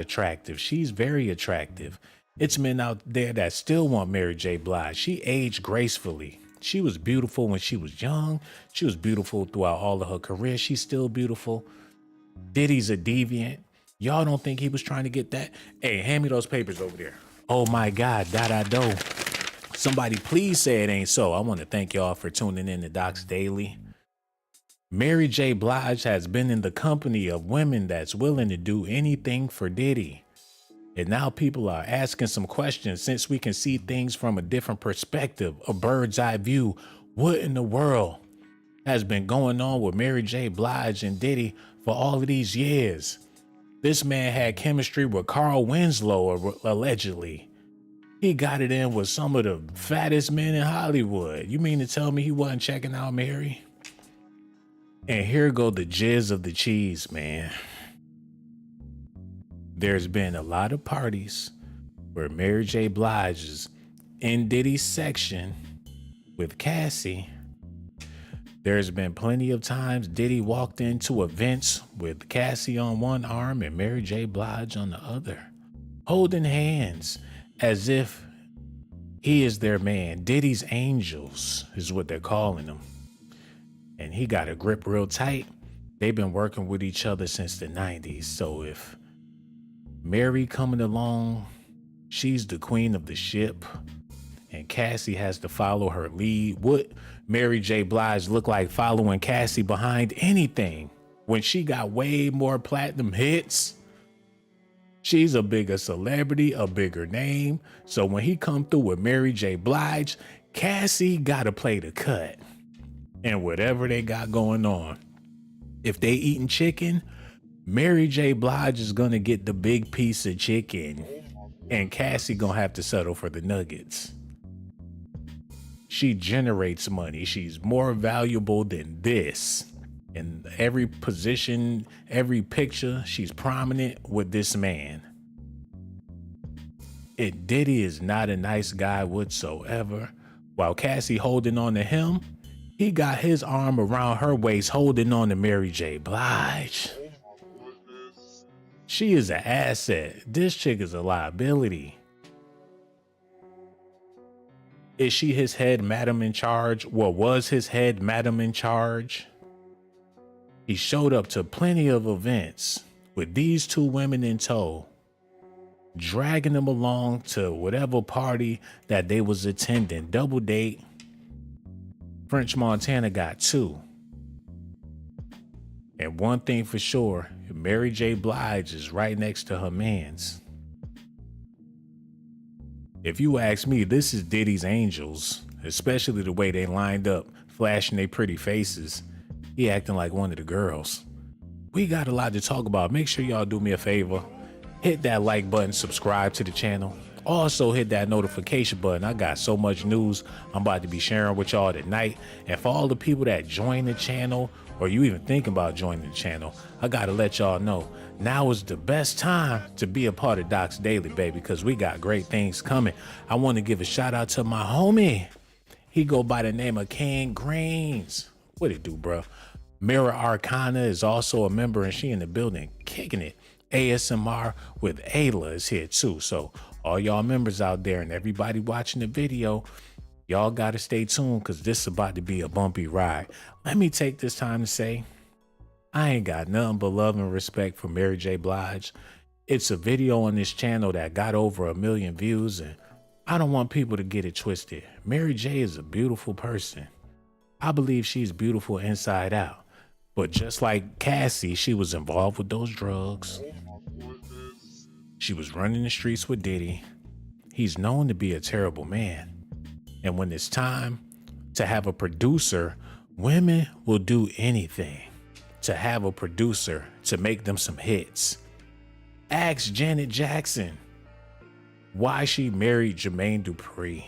attractive. She's very attractive. It's men out there that still want Mary J. Blige. She aged gracefully. She was beautiful when she was young. She was beautiful throughout all of her career. She's still beautiful. Diddy's a deviant. Y'all don't think he was trying to get that? Hey, hand me those papers over there. Oh my God, do. Somebody please say it ain't so. I want to thank y'all for tuning in to Docs Daily. Mary J. Blige has been in the company of women that's willing to do anything for Diddy. And now people are asking some questions since we can see things from a different perspective, a bird's eye view. What in the world has been going on with Mary J. Blige and Diddy for all of these years? This man had chemistry with Carl Winslow, allegedly. He got it in with some of the fattest men in Hollywood. You mean to tell me he wasn't checking out Mary? And here go the jizz of the cheese, man. There's been a lot of parties where Mary J. Blige is in Diddy's section with Cassie. There's been plenty of times Diddy walked into events with Cassie on one arm and Mary J. Blige on the other, holding hands as if he is their man. Diddy's angels is what they're calling him. And he got a grip real tight. They've been working with each other since the 90s. So if Mary coming along, she's the queen of the ship, and Cassie has to follow her lead. What Mary J. Blige look like following Cassie behind anything when she got way more platinum hits? She's a bigger celebrity, a bigger name. So when he come through with Mary J. Blige, Cassie gotta play the cut. And whatever they got going on, if they eating chicken, Mary J. Blige is gonna get the big piece of chicken, and Cassie gonna have to settle for the nuggets. She generates money. She's more valuable than this. In every position, every picture, she's prominent with this man. And Diddy is not a nice guy whatsoever. While Cassie holding on to him, he got his arm around her waist holding on to Mary J. Blige. She is an asset. This chick is a liability. Is she his head madam in charge? Well, was his head madam in charge? He showed up to plenty of events with these two women in tow, dragging them along to whatever party that they was attending. Double date. French Montana got two. And one thing for sure, Mary J. Blige is right next to her mans. If you ask me, this is Diddy's angels, especially the way they lined up, flashing their pretty faces. He acting like one of the girls. We got a lot to talk about. Make sure y'all do me a favor. Hit that like button, subscribe to the channel. Also hit that notification button. I got so much news I'm about to be sharing with y'all tonight. And for all the people that join the channel, or you even thinking about joining the channel, I gotta let y'all know, now is the best time to be a part of Docs Daily, baby, because we got great things coming. I want to give a shout out to my homie. He go by the name of King Greens. What it do, bro? Mirror Arcana is also a member, and she in the building kicking it. ASMR with Ayla is here too. So all y'all members out there and everybody watching the video, y'all got to stay tuned because this is about to be a bumpy ride. Let me take this time to say, I ain't got nothing but love and respect for Mary J. Blige. It's a video on this channel that got over 1 million views, and I don't want people to get it twisted. Mary J. is a beautiful person. I believe she's beautiful inside out. But just like Cassie, she was involved with those drugs. She was running the streets with Diddy. He's known to be a terrible man. And when it's time to have a producer, women will do anything to have a producer to make them some hits. Ask Janet Jackson why she married Jermaine Dupri.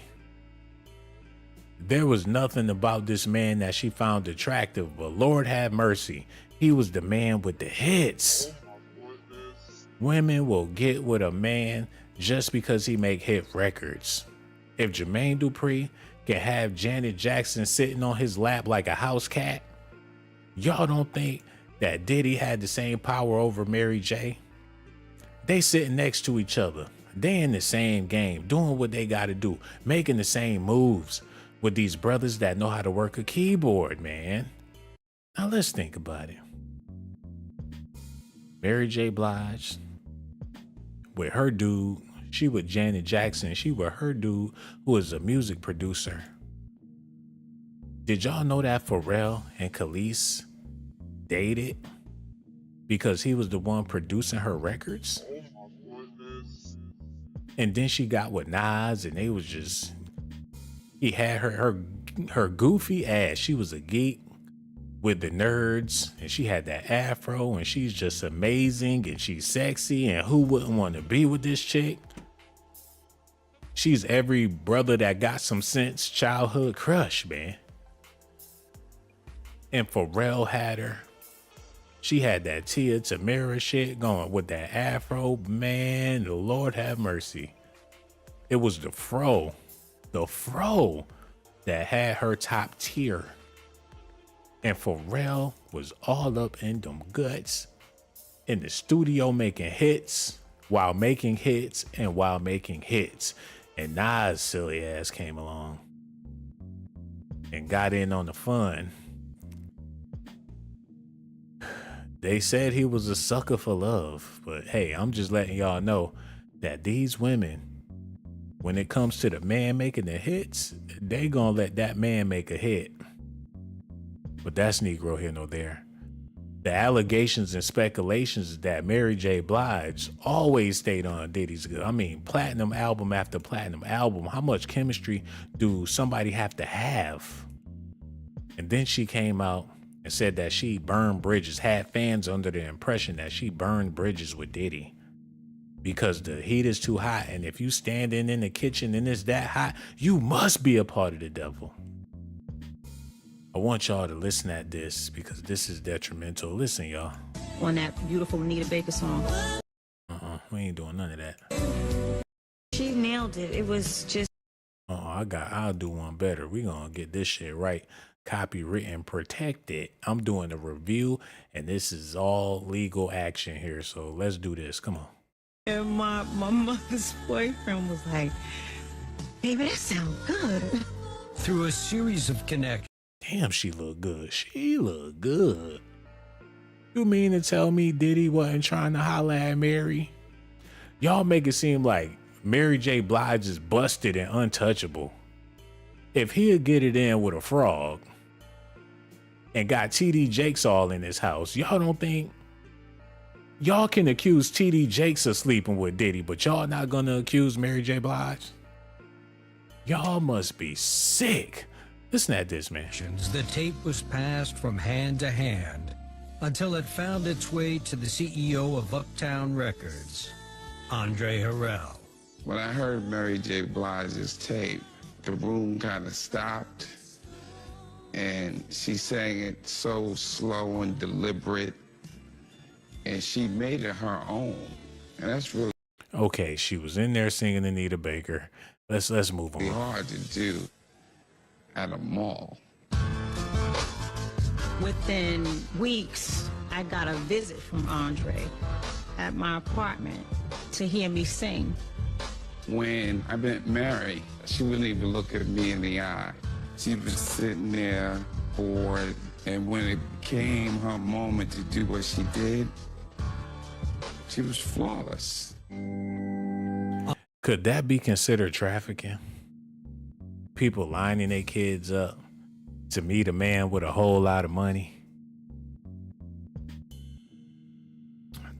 There was nothing about this man that she found attractive, but Lord have mercy, he was the man with the hits. Women will get with a man just because he make hit records. If Jermaine Dupri can have Janet Jackson sitting on his lap like a house cat, y'all don't think that Diddy had the same power over Mary J? They sitting next to each other. They in the same game, doing what they gotta do, making the same moves with these brothers that know how to work a keyboard, man. Now let's think about it. Mary J. Blige with her dude, she with Janet Jackson, she with her dude who is a music producer. Did y'all know that Pharrell and Khalees dated because he was the one producing her records? And then she got with Nas and they was just, he had her goofy ass. She was a geek with the nerds and she had that afro and she's just amazing and she's sexy and who wouldn't want to be with this chick? She's every brother that got some sense childhood crush, man. And Pharrell had her. She had that Tia Tamera shit going with that afro, man, the Lord have mercy. It was the fro that had her top tier. And Pharrell was all up in them guts in the studio making hits while making hits and while making hits. And Nas' silly ass came along and got in on the fun. They said he was a sucker for love, but hey, I'm just letting y'all know that these women, when it comes to the man making the hits, they gonna let that man make a hit. But that's Negro here nor there. The allegations and speculations is that Mary J. Blige always stayed on Diddy's good. I mean, platinum album after platinum album. How much chemistry do somebody have to have? And then she came out and said that she burned bridges, had fans under the impression that she burned bridges with Diddy because the heat is too hot. And if you standing in the kitchen and it's that hot, you must be a part of the devil. I want y'all to listen at this because this is detrimental. Listen, y'all. On that beautiful Anita Baker song. We ain't doing none of that. She nailed it. It was just. I'll do one better. We gonna get this shit right. Copywritten, protected. I'm doing a review and this is all legal action here. So let's do this. Come on. And my mother's boyfriend was like, baby, that sounds good. Through a series of connections. Damn, she look good. She look good. You mean to tell me Diddy wasn't trying to holler at Mary? Y'all make it seem like Mary J. Blige is busted and untouchable. If he'll get it in with a frog and got TD Jakes all in his house, y'all don't think y'all can accuse TD Jakes of sleeping with Diddy, but y'all not gonna accuse Mary J. Blige? Y'all must be sick. Listen at this, man. The tape was passed from hand to hand until it found its way to the CEO of Uptown Records, Andre Harrell. When I heard Mary J. Blige's tape, the room kind of stopped, and she sang it so slow and deliberate, and she made it her own, and that's really okay. She was in there singing Anita Baker. Let's move on. hard to do at a mall. Within weeks, I got a visit from Andre at my apartment to hear me sing. When I met Mary, she wouldn't even look at me in the eye. She was sitting there bored, and when it came her moment to do what she did, she was flawless. Could that be considered trafficking? People lining their kids up to meet a man with a whole lot of money.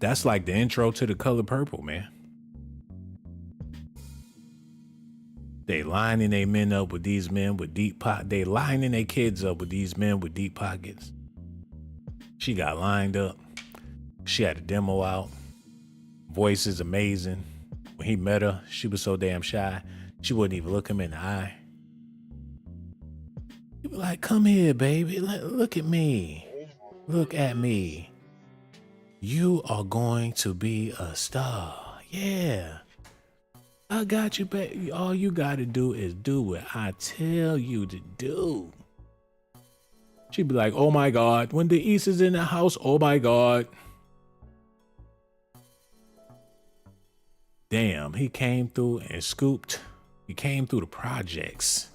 That's like the intro to The Color Purple, man. They lining their men up with these men with deep pockets. They lining their kids up with these men with deep pockets. She got lined up. She had a demo out. Voice is amazing. When he met her, she was so damn shy, she wouldn't even look him in the eye. He was like, come here, baby. Look at me. Look at me. You are going to be a star. Yeah. I got you, baby. All you got to do is do what I tell you to do. She'd be like, oh my God. When the East is in the house, oh my God. Damn, he came through and scooped. He came through the projects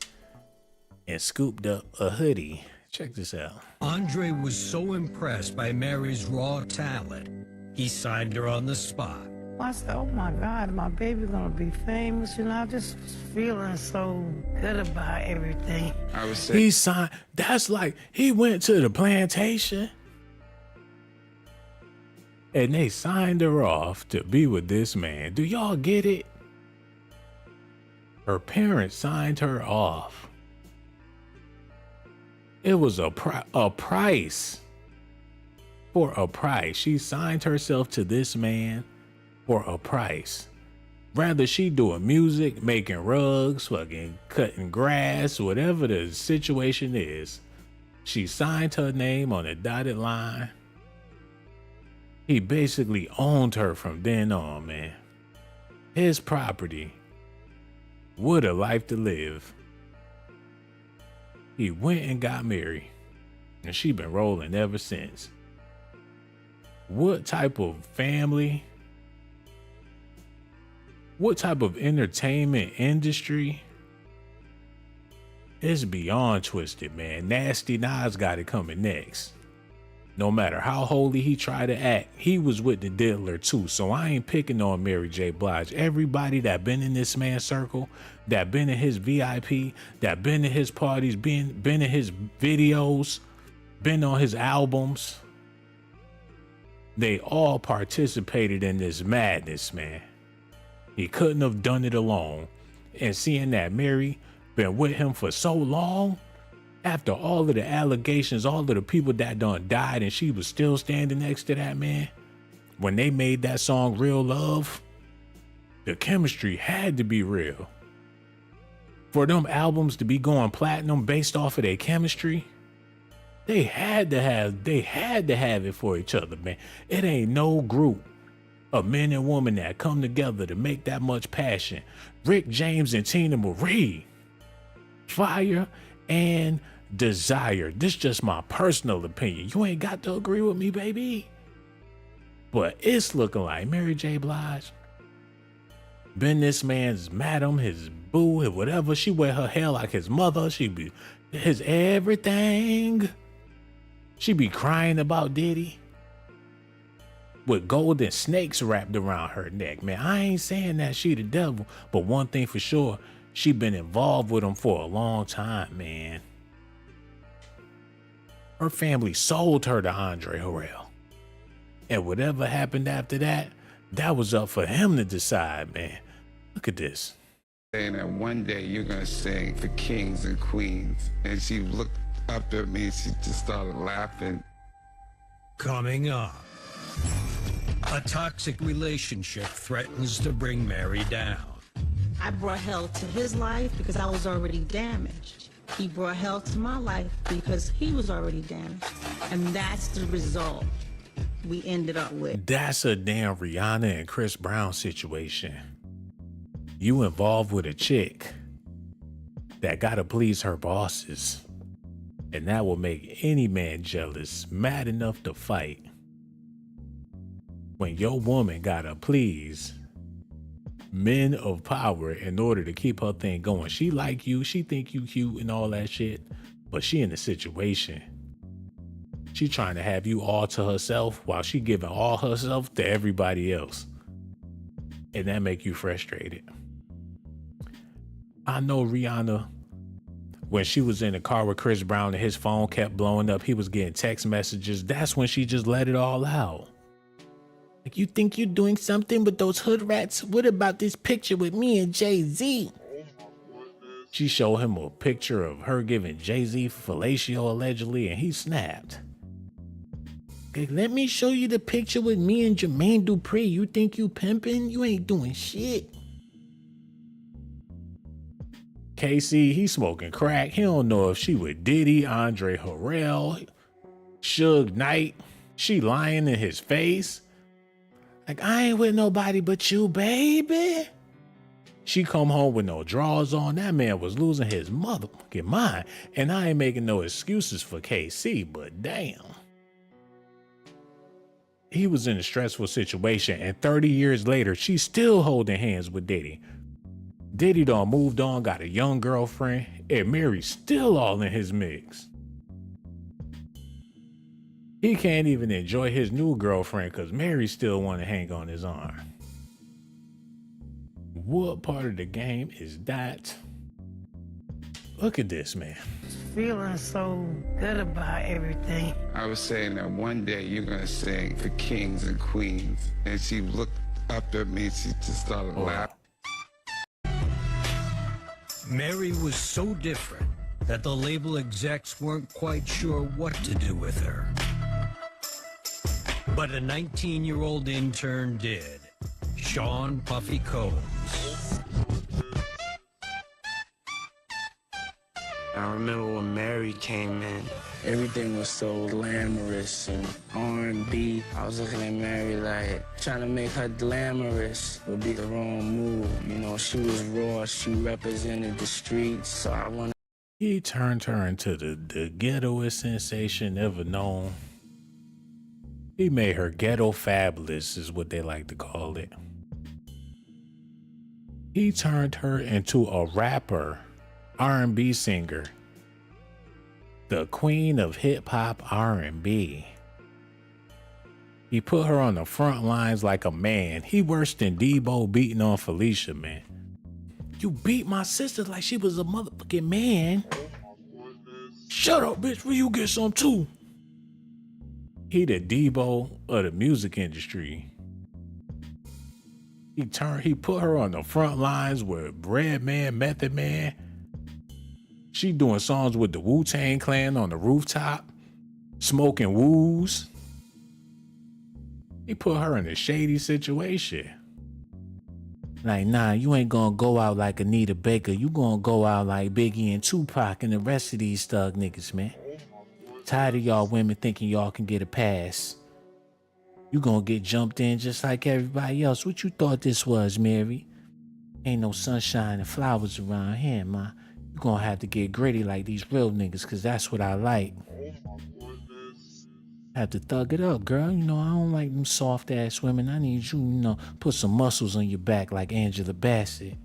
and scooped up a hoodie. Check this out. Andre was so impressed by Mary's raw talent, he signed her on the spot. I said, oh my God, my baby's gonna be famous. You know, I just was feeling so good about everything. I would say He signed. That's like he went to the plantation and they signed her off to be with this man. Do y'all get it? Her parents signed her off. It was a price. For a price. She signed herself to this man for a price. Rather she doing music, making rugs, fucking cutting grass, whatever the situation is. She signed her name on a dotted line. He basically owned her from then on, man. His property. What a life to live. He went and got married, and she been rolling ever since. What type of family? What type of entertainment industry? It's beyond twisted, man. Nasty Nas got it coming next. No matter how holy he tried to act, he was with the diddler too. So I ain't picking on Mary J. Blige. Everybody that been in this man's circle, that been in his VIP, that been in his parties, been in his videos, been on his albums, they all participated in this madness, man. He couldn't have done it alone. And seeing that Mary been with him for so long, after all of the allegations, all of the people that done died, and she was still standing next to that man, when they made that song Real Love, the chemistry had to be real. For them albums to be going platinum based off of their chemistry, they had to have it for each other, man. It ain't no group of men and women that come together to make that much passion. Rick James and Tina Marie, fire and desire. This just my personal opinion. You ain't got to agree with me, baby. But it's looking like Mary J. Blige been this man's madam, his boo, whatever. She wear her hair like his mother. She be his everything. She be crying about Diddy with golden snakes wrapped around her neck. Man, I ain't saying that she the devil, but one thing for sure, she been involved with him for a long time, man. Her family sold her to Andre Harrell. And whatever happened after that, that was up for him to decide, man. Look at this. saying that one day you're gonna sing for kings and queens. And she looked up at me and she just started laughing. Coming up, a toxic relationship threatens to bring Mary down. I brought hell to his life because I was already damaged. He brought hell to my life because he was already damaged. And that's the result we ended up with. That's a damn Rihanna and Chris Brown situation. You involved with a chick that gotta please her bosses. And that will make any man jealous, mad enough to fight. When your woman gotta please men of power in order to keep her thing going. She like you, she think you cute and all that shit, but she in a situation. She trying to have you all to herself while she giving all herself to everybody else. And that make you frustrated. I know Rihanna, when she was in the car with Chris Brown and his phone kept blowing up, he was getting text messages. That's when she just let it all out. Like, you think you're doing something with those hood rats? What about this picture with me and Jay-Z? She showed him a picture of her giving Jay-Z fellatio allegedly, and he snapped. Okay, let me show you the picture with me and Jermaine Dupri. You think you pimping? You ain't doing shit. KC, he smoking crack. He don't know if she with Diddy, Andre Harrell, Suge Knight. She lying in his face. Like, I ain't with nobody but you, baby. She come home with no drawers on. That man was losing his motherfucking mind. And I ain't making no excuses for KC, but damn. he was in a stressful situation, and 30 years later, she's still holding hands with Diddy. Diddy done moved on, got a young girlfriend, and Mary's still all in his mix. He can't even enjoy his new girlfriend because Mary still want to hang on his arm. What part of the game is that? Look at this, man. Feeling so good about everything. I was saying that one day you're gonna sing for kings and queens. And she looked up at me and she just started laughing. Mary was so different that the label execs weren't quite sure what to do with her. But a 19-year-old intern did, Sean Puffy Combs. I remember when Mary came in, everything was so glamorous and R&B. I was looking at Mary like, trying to make her glamorous would be the wrong move. You know, she was raw, she represented the streets, so I wanted. He turned her into the ghettoest sensation ever known. He made her ghetto fabulous, is what they like to call it. He turned her into a rapper, R&B singer, the queen of hip-hop R&B. He put her on the front lines like a man. He worse than Debo beating on Felicia, man. You beat my sister like she was a motherfucking man. Shut up, bitch, will you get some too? He the Debo of the music industry. He put her on the front lines with Redman, Method Man. She doing songs with the Wu-Tang Clan on the rooftop, smoking woos. He put her in a shady situation. Like, nah, you ain't gonna go out like Anita Baker. You gonna go out like Biggie and Tupac and the rest of these thug niggas, man. Tired of y'all women thinking y'all can get a pass. You gonna get jumped in just like everybody else. What you thought this was, Mary? Ain't no sunshine and flowers around here, ma. You gonna have to get gritty like these real niggas, cause that's what I like. Have to thug it up, girl. You know, I don't like them soft ass women. I need you, put some muscles on your back like Angela Bassett.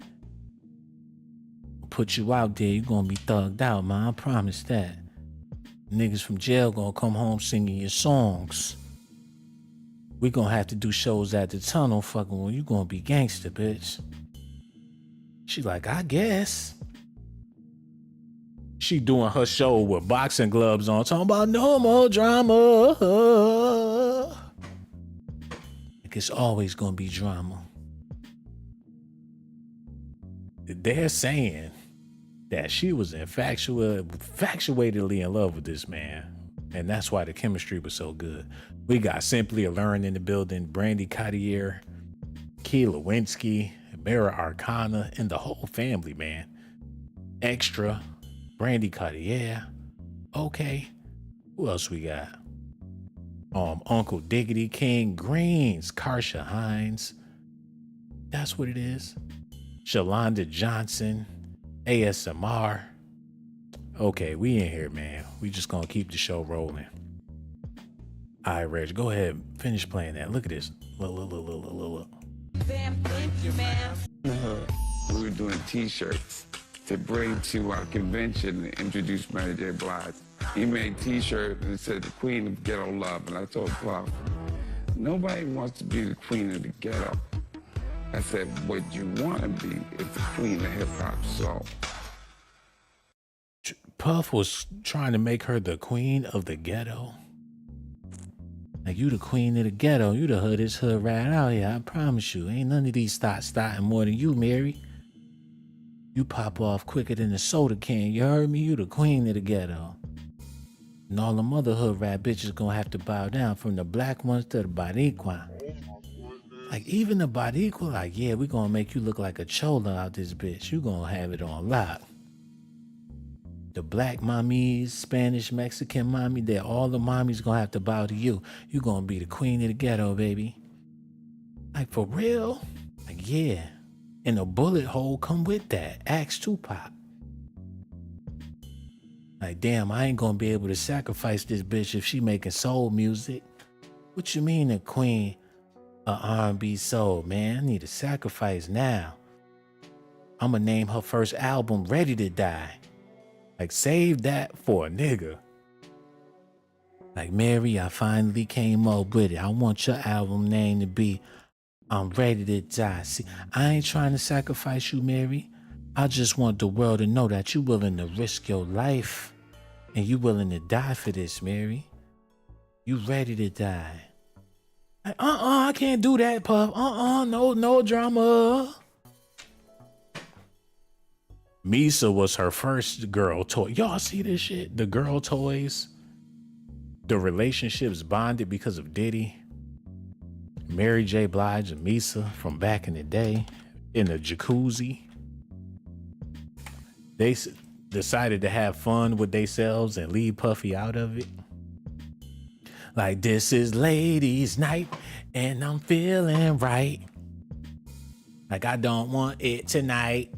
Put you out there, you gonna be thugged out, man. I promise that. Niggas from jail gonna come home singing your songs. We gonna have to do shows at the tunnel, fucking when you gonna be gangster, bitch. She like, I guess. She doing her show with boxing gloves on, talking about no more drama. Like it's always gonna be drama. They're saying that she was infatuatedly in love with this man. And that's why the chemistry was so good. We got Simply Alluring in the building, Brandy Cartier, Key Lewinsky, Mara Arcana, and the whole family, man. Extra, Brandy Cartier. Okay. Who else we got? Uncle Diggity, King Greens, Karsha Hines. That's what it is. Shalonda Johnson, ASMR. Okay, we in here, man. We just gonna keep the show rolling. All right, Reg, go ahead. Finish playing that. Look at this. Look. Thank you, ma'am. We were doing t-shirts to bring to our convention and introduce Mary J. Blige. He made t-shirts and it said the queen of ghetto love. And I told Puff, nobody wants to be the queen of the ghetto. I said, what you want to be is the queen of hip-hop soul. Puff was trying to make her the queen of the ghetto. Like, you the queen of the ghetto. You the hoodest hood rat out here. I promise you. Ain't none of these starting more than you, Mary. You pop off quicker than a soda can. You heard me? You the queen of the ghetto. And all the other hood rat bitches gonna have to bow down, from the black ones to the Boricua. Like, even the Boricua, like, yeah, we gonna make you look like a chola out this bitch. You gonna have it on lock. The black mommies, Spanish, Mexican mommy, all the mommies gonna have to bow to you. You gonna be the queen of the ghetto, baby. Like, for real? Like, yeah. And a bullet hole come with that. Axe Tupac. Like, damn, I ain't gonna be able to sacrifice this bitch if she making soul music. What you mean the queen of R&B soul, man? I need a sacrifice now. I'ma name her first album Ready to Die. Like, save that for a nigga. Like, Mary, I finally came up with it. I want your album name to be I'm Ready to Die. See, I ain't trying to sacrifice you, Mary. I just want the world to know that you willing to risk your life and you willing to die for this, Mary. You ready to die. Like, I can't do that, Puff. No drama. Misa was her first girl toy. Y'all see this shit? The girl toys. The relationships bonded because of Diddy. Mary J Blige and Misa from back in the day in a jacuzzi. They decided to have fun with themselves and leave Puffy out of it. Like, this is ladies' night and I'm feeling right. Like, I don't want it tonight.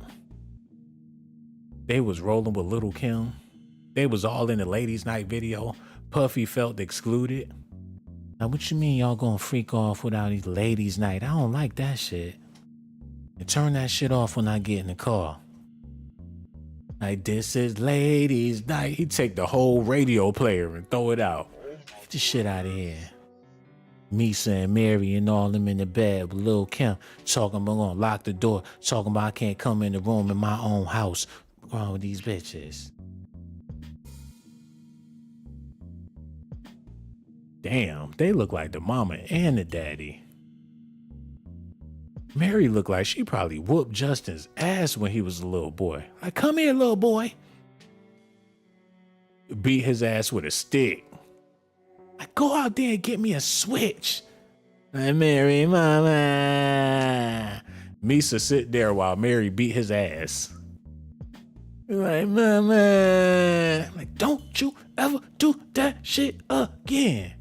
They was rolling with Lil' Kim. They was all in the ladies' night video. Puffy felt excluded. Now, what you mean y'all gonna freak off without these ladies' night? I don't like that shit. And turn that shit off when I get in the car. Like, this is ladies' night. He take the whole radio player and throw it out. Get the shit out of here. Misa and Mary and all them in the bed with Lil' Kim talking about gonna lock the door, talking about I can't come in the room in my own house. What's wrong with these bitches? Damn, they look like the mama and the daddy. Mary looked like she probably whooped Justin's ass when he was a little boy. Like, come here, little boy. Beat his ass with a stick. Like, go out there and get me a switch. Like, Mary, mama. Misa sit there while Mary beat his ass. Like, mama. Like, don't you ever do that shit again.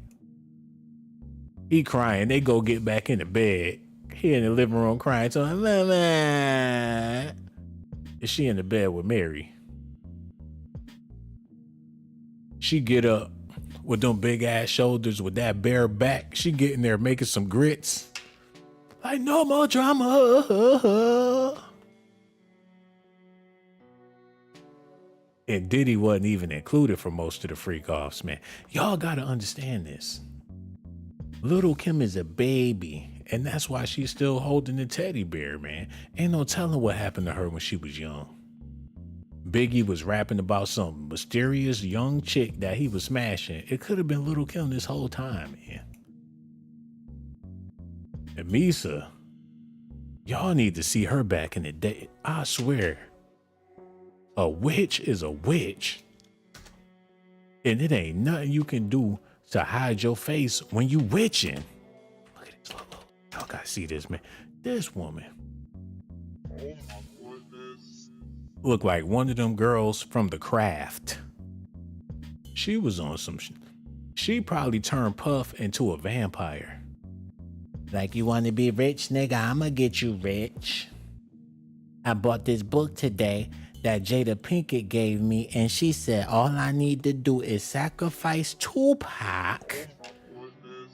He crying. They go get back in the bed. He in the living room crying to her, mama. And she in the bed with Mary. She get up with them big ass shoulders with that bare back. She getting there making some grits. Like, no more drama. And Diddy wasn't even included for most of the freak offs, man. Y'all gotta understand this. Lil' Kim is a baby, and that's why she's still holding the teddy bear, man. Ain't no telling what happened to her when she was young. Biggie was rapping about some mysterious young chick that he was smashing. It could have been Lil' Kim this whole time, man. And Misa, y'all need to see her back in the day. I swear, a witch is a witch. And it ain't nothing you can do to hide your face when you witching. Look at this. Look. Y'all gotta see this, man. This woman. Oh my goodness. Look like one of them girls from The Craft. She was on some she probably turned Puff into a vampire. Like, you want to be rich, nigga? I'ma get you rich. I bought this book today that Jada Pinkett gave me, and she said all I need to do is sacrifice Tupac,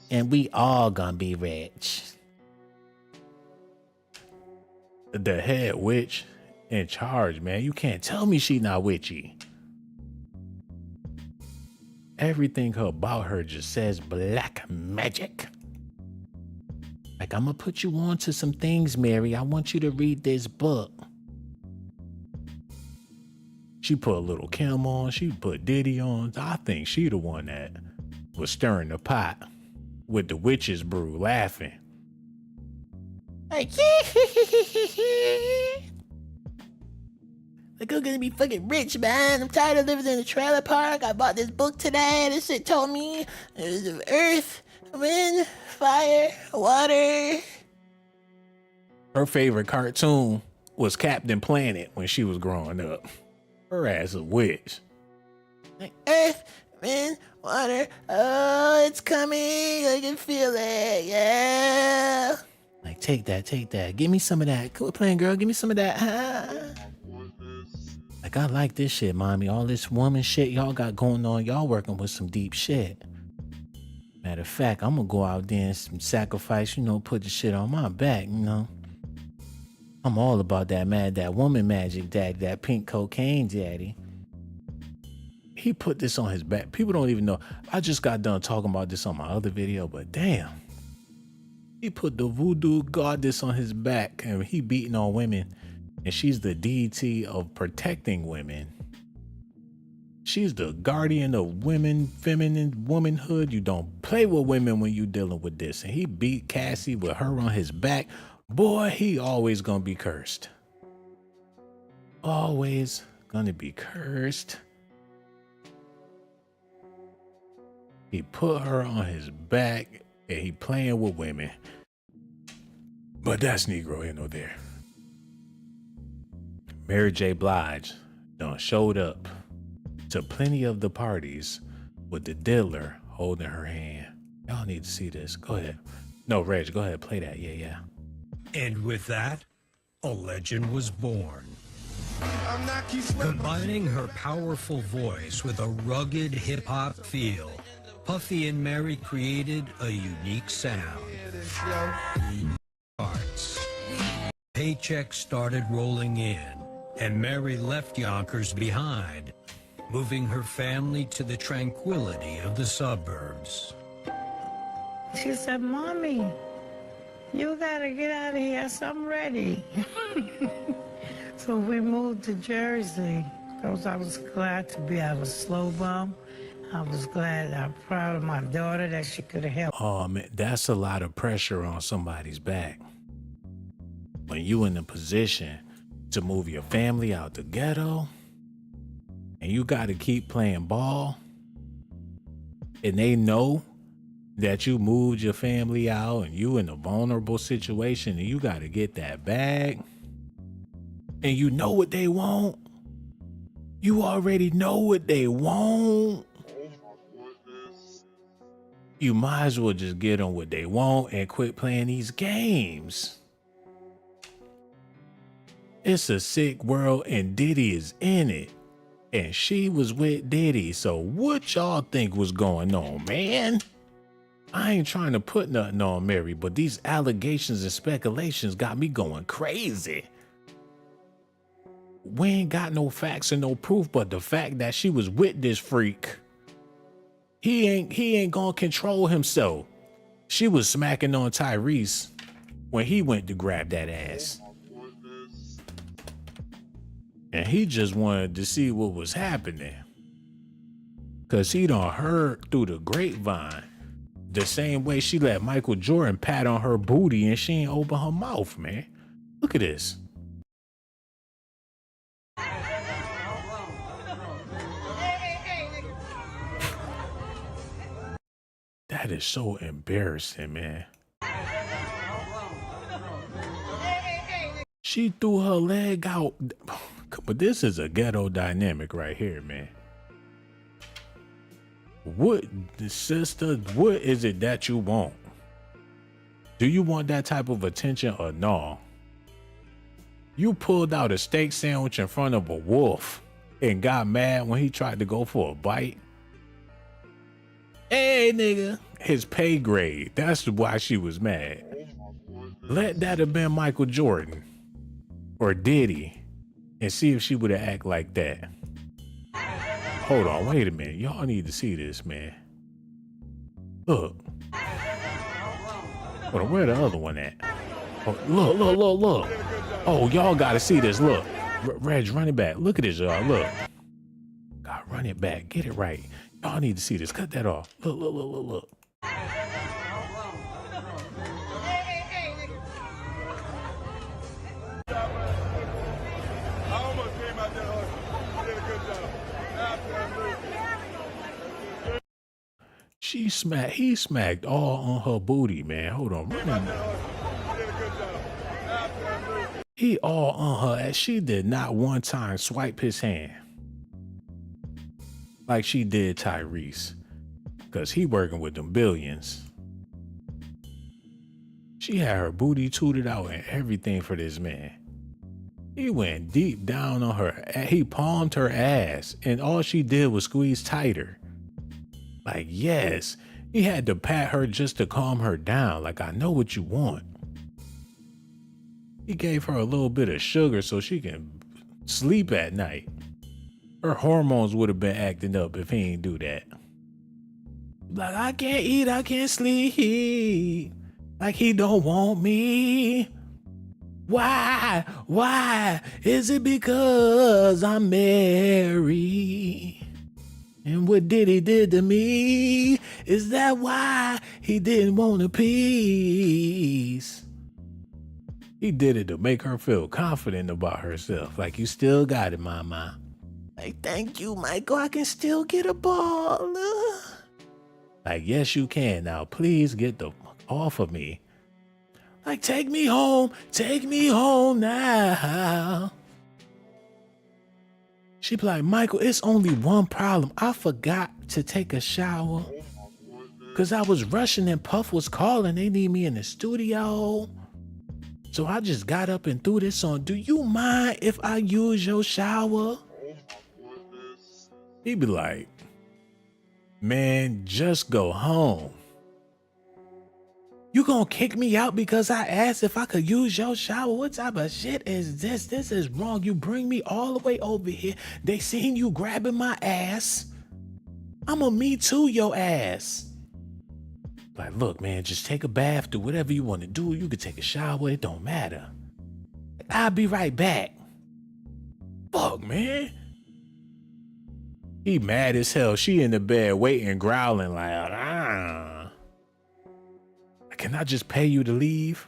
and we all gonna be rich. The head witch in charge, man. You can't tell me she not witchy. Everything about her just says black magic. Like, I'm gonna put you on to some things, Mary. I want you to read this book. She put Lil' Kim on. She put Diddy on. I think she the one that was stirring the pot with the witch's brew, laughing. Like, like, I'm gonna be fucking rich, man. I'm tired of living in a trailer park. I bought this book today. This shit told me there's earth, wind, fire, water. Her favorite cartoon was Captain Planet when she was growing up. Her ass a witch. Like, earth, wind, water, oh, it's coming. I can feel it, yeah. Like, take that. Give me some of that. Quit playing, girl. Give me some of that. Like, I like this shit, mommy. All this woman shit y'all got going on. Y'all working with some deep shit. Matter of fact, I'm gonna go out there and some sacrifice, put the shit on my back, I'm all about that woman magic daddy, that pink cocaine daddy. He put this on his back. People don't even know. I just got done talking about this on my other video, but damn. He put the voodoo goddess on his back and he beating on women. And she's the deity of protecting women. She's the guardian of women, feminine womanhood. You don't play with women when you dealing with this. And he beat Cassie with her on his back. Boy, he always gonna be cursed. Always gonna be cursed. He put her on his back and he playing with women. But that's Negro here, no there. Mary J. Blige done showed up to plenty of the parties with the dealer holding her hand. Y'all need to see this. Go ahead. No, Reg, go ahead. Play that. Yeah. And with that, a legend was born. Combining her powerful voice with a rugged hip-hop feel, Puffy and Mary created a unique sound. Arts. Paychecks started rolling in, and Mary left Yonkers behind, moving her family to the tranquility of the suburbs. She said, Mommy, you gotta get out of here. I'm ready. So we moved to Jersey because I was glad to be out of Slow Bum. I was glad, I'm proud of my daughter that she could have helped. Oh man, that's a lot of pressure on somebody's back. When you in a position to move your family out the ghetto and you got to keep playing ball and they know that you moved your family out and you in a vulnerable situation and you got to get that bag and you know what they want. You already know what they want. You might as well just get them what they want and quit playing these games. It's a sick world and Diddy is in it. And she was with Diddy. So what y'all think was going on, man? I ain't trying to put nothing on Mary, but these allegations and speculations got me going crazy. We ain't got no facts and no proof, but the fact that she was with this freak. He ain't gonna control himself. She was smacking on Tyrese when he went to grab that ass. And he just wanted to see what was happening. Cause he done heard through the grapevine the same way she let Michael Jordan pat on her booty and she ain't open her mouth, man. Look at this. That is so embarrassing, man. She threw her leg out. But this is a ghetto dynamic right here, man. What, sister, what is it that you want? Do you want that type of attention or no? You pulled out a steak sandwich in front of a wolf and got mad when he tried to go for a bite? Hey, nigga, his pay grade. That's why she was mad. Let that have been Michael Jordan or Diddy and see if she would have acted like that. Hold on, wait a minute. Y'all need to see this, man. Look. Hold on, where the other one at? Oh, look. Oh, y'all gotta see this. Look. Reg, run it back. Look at this, y'all. Look. God, run it back. Get it right. Y'all need to see this. Cut that off. Look. He smacked all on her booty, man. Hold on. He all on her ass. She did not one time swipe his hand like she did Tyrese, because he working with them billions. She had her booty tooted out and everything for this man. He went deep down on her. He palmed her ass and all she did was squeeze tighter. Like, yes, He had to pat her just to calm her down, like, I know what you want. He gave her a little bit of sugar so she can sleep at night. Her hormones would have been acting up if he ain't do that. Like, I can't eat, I can't sleep. Like he don't want me. Why? Why? Is it because I'm married? And what Diddy did to me? Is that why he didn't want a piece? He did it to make her feel confident about herself. Like, you still got it, mama. Like, thank you, Michael. I can still get a ball. Like, yes, you can. Now, please get the fuck off of me. Like, take me home now. She be like, Michael, it's only one problem. I forgot to take a shower. Cause I was rushing and Puff was calling. They need me in the studio. So I just got up and threw this on. Do you mind if I use your shower? He be like, man, just go home. You gonna kick me out because I asked if I could use your shower? What type of shit is this? This is wrong. You bring me all the way over here. They seen you grabbing my ass. I'ma me too your ass. Like, look, man, just take a bath, do whatever you want to do. You could take a shower, it don't matter. I'll be right back. Fuck, man. He mad as hell. She in the bed waiting, growling like, Can I just pay you to leave?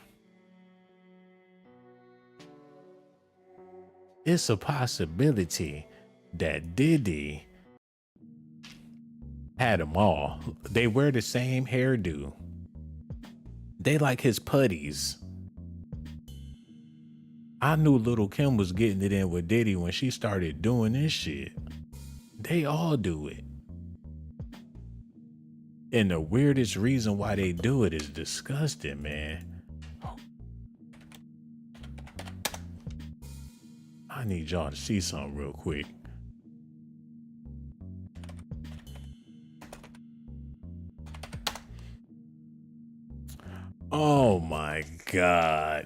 It's a possibility that Diddy had them all. They wear the same hairdo. They like his putties. I knew Lil' Kim was getting it in with Diddy when she started doing this shit. They all do it. And the weirdest reason why they do it is disgusting, man. I need y'all to see something real quick. Oh my God.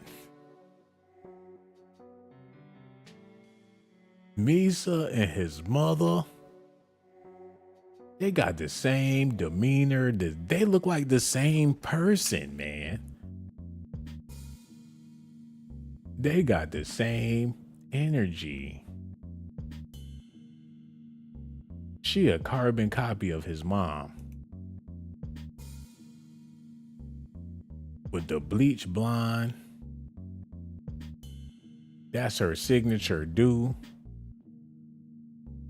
Misa and his mother, they got the same demeanor. They look like the same person, man. They got the same energy. She a carbon copy of his mom. With the bleach blonde. That's her signature do.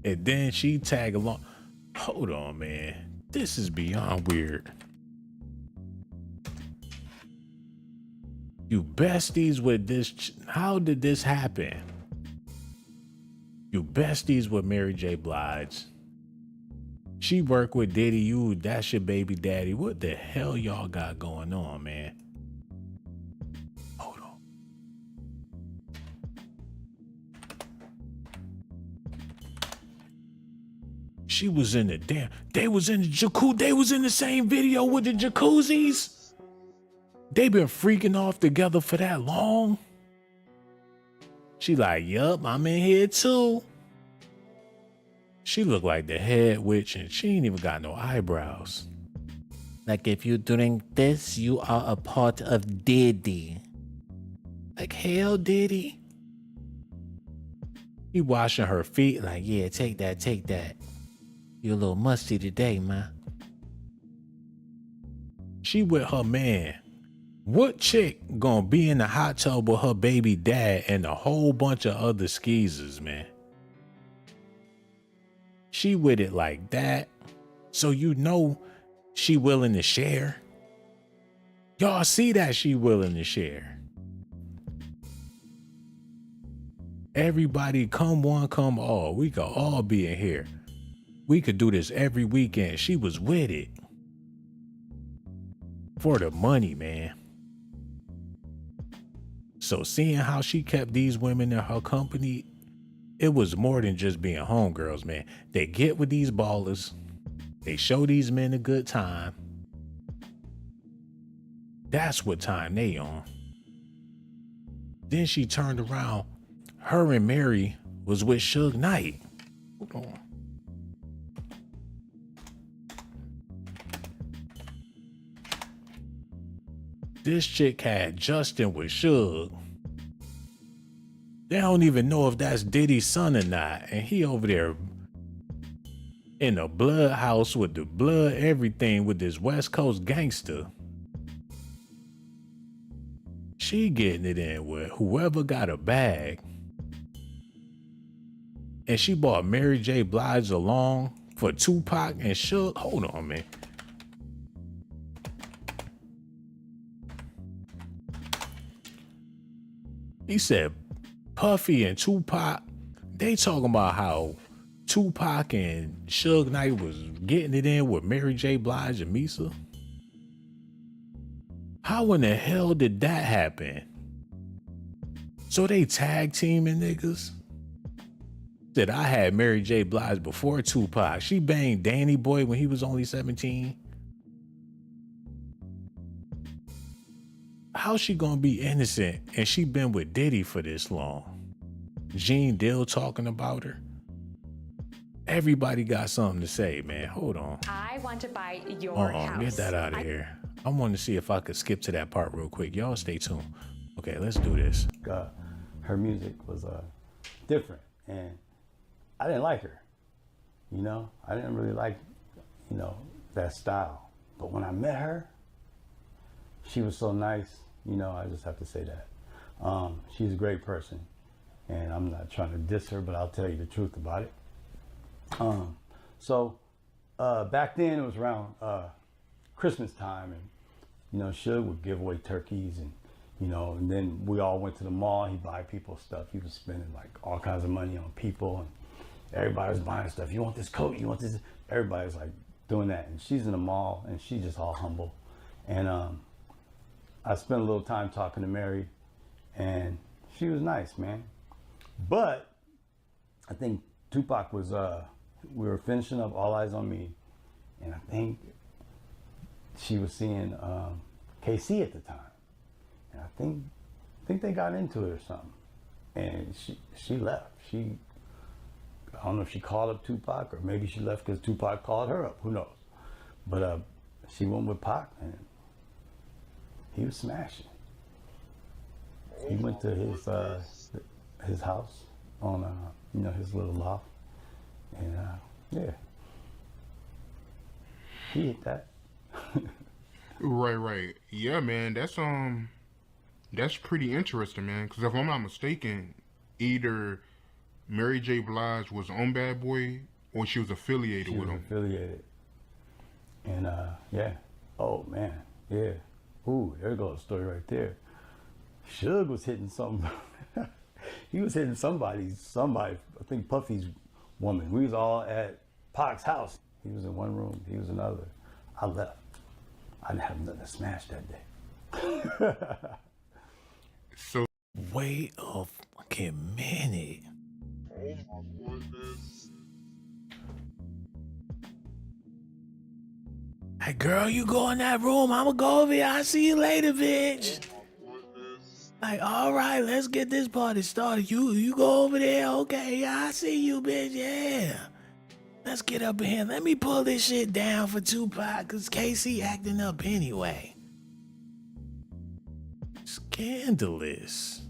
And then she tag along. Hold on, man. This is beyond weird. You besties with this. How did this happen? You besties with Mary J. Blige. She worked with Diddy. You, that's your baby daddy. What the hell y'all got going on, man? Hold on. She was in the damn. They was in the jacuzzi. They was in the same video with the jacuzzis. They been freaking off together for that long. She like, yup, I'm in here too. She look like the head witch and she ain't even got no eyebrows. Like, if you're doing this, you are a part of Diddy. Like, hell, Diddy. He washing her feet like, yeah, take that, take that. You're a little musty today, man. She with her man. What chick gonna be in the hot tub with her baby dad and a whole bunch of other skeezers, man? She with it like that. So you know she willing to share. Y'all see that she willing to share. Everybody come one, come all. We could all be in here. We could do this every weekend. She was with it. For the money, man. So seeing how she kept these women in her company, it was more than just being homegirls, man. They get with these ballers. They show these men a good time. That's what time they on. Then she turned around. Her and Mary was with Suge Knight. Hold on. This chick had Justin with Suge. They don't even know if that's Diddy's son or not. And he over there in the blood house with the blood everything with this West Coast gangster. She getting it in with whoever got a bag. And she bought Mary J. Blige along for Tupac and Suge. Hold on, man. He said Puffy and Tupac, they talking about how Tupac and Suge Knight was getting it in with Mary J. Blige and Misa. How in the hell did that happen? So they tag teaming niggas? Said I had Mary J. Blige before Tupac. She banged Danny Boy when he was only 17. How's she gonna be innocent and she been with Diddy for this long? Gene Dill talking about her. Everybody got something to say, man. Hold on. I want to buy your house. Get that out of here. I wanted to see if I could skip to that part real quick. Y'all stay tuned. Okay, let's do this. Her music was different, and I didn't like her. You know, I didn't really like, that style. But when I met her, she was so nice. I just have to say that. She's a great person, and I'm not trying to diss her, but I'll tell you the truth about it. Back then it was around Christmas time, and Suge would give away turkeys, and and then we all went to the mall. He'd buy people stuff. He was spending like all kinds of money on people, and everybody was buying stuff. You want this coat? You want this? Everybody was like doing that, and she's in the mall, and she's just all humble. And I spent a little time talking to Mary, and she was nice, man. But I think Tupac was, we were finishing up All Eyes on Me, and I think she was seeing KC at the time. And I think they got into it or something. And she left. I don't know if she called up Tupac, or maybe she left because Tupac called her up. Who knows? But she went with Pac, and he was smashing. He went to his house on his little loft, and yeah, he hit that. Right. Yeah, man, that's pretty interesting, man. Because if I'm not mistaken, either Mary J. Blige was on Bad Boy, or she was affiliated with him. Affiliated, and yeah. Oh man, yeah. Ooh, there goes the story right there. Suge was hitting something. He was hitting somebody. I think Puffy's woman. We was all at Pac's house. He was in one room. He was in another. I left. I didn't have nothing to smash that day. So wait a fucking minute. Oh my goodness. Hey girl, you go in that room. I'ma go over here. I'll see you later, bitch. Like, all right, let's get this party started. You go over there, okay? I see you, bitch. Yeah. Let's get up in here. Let me pull this shit down for Tupac, cause KC acting up anyway. Scandalous.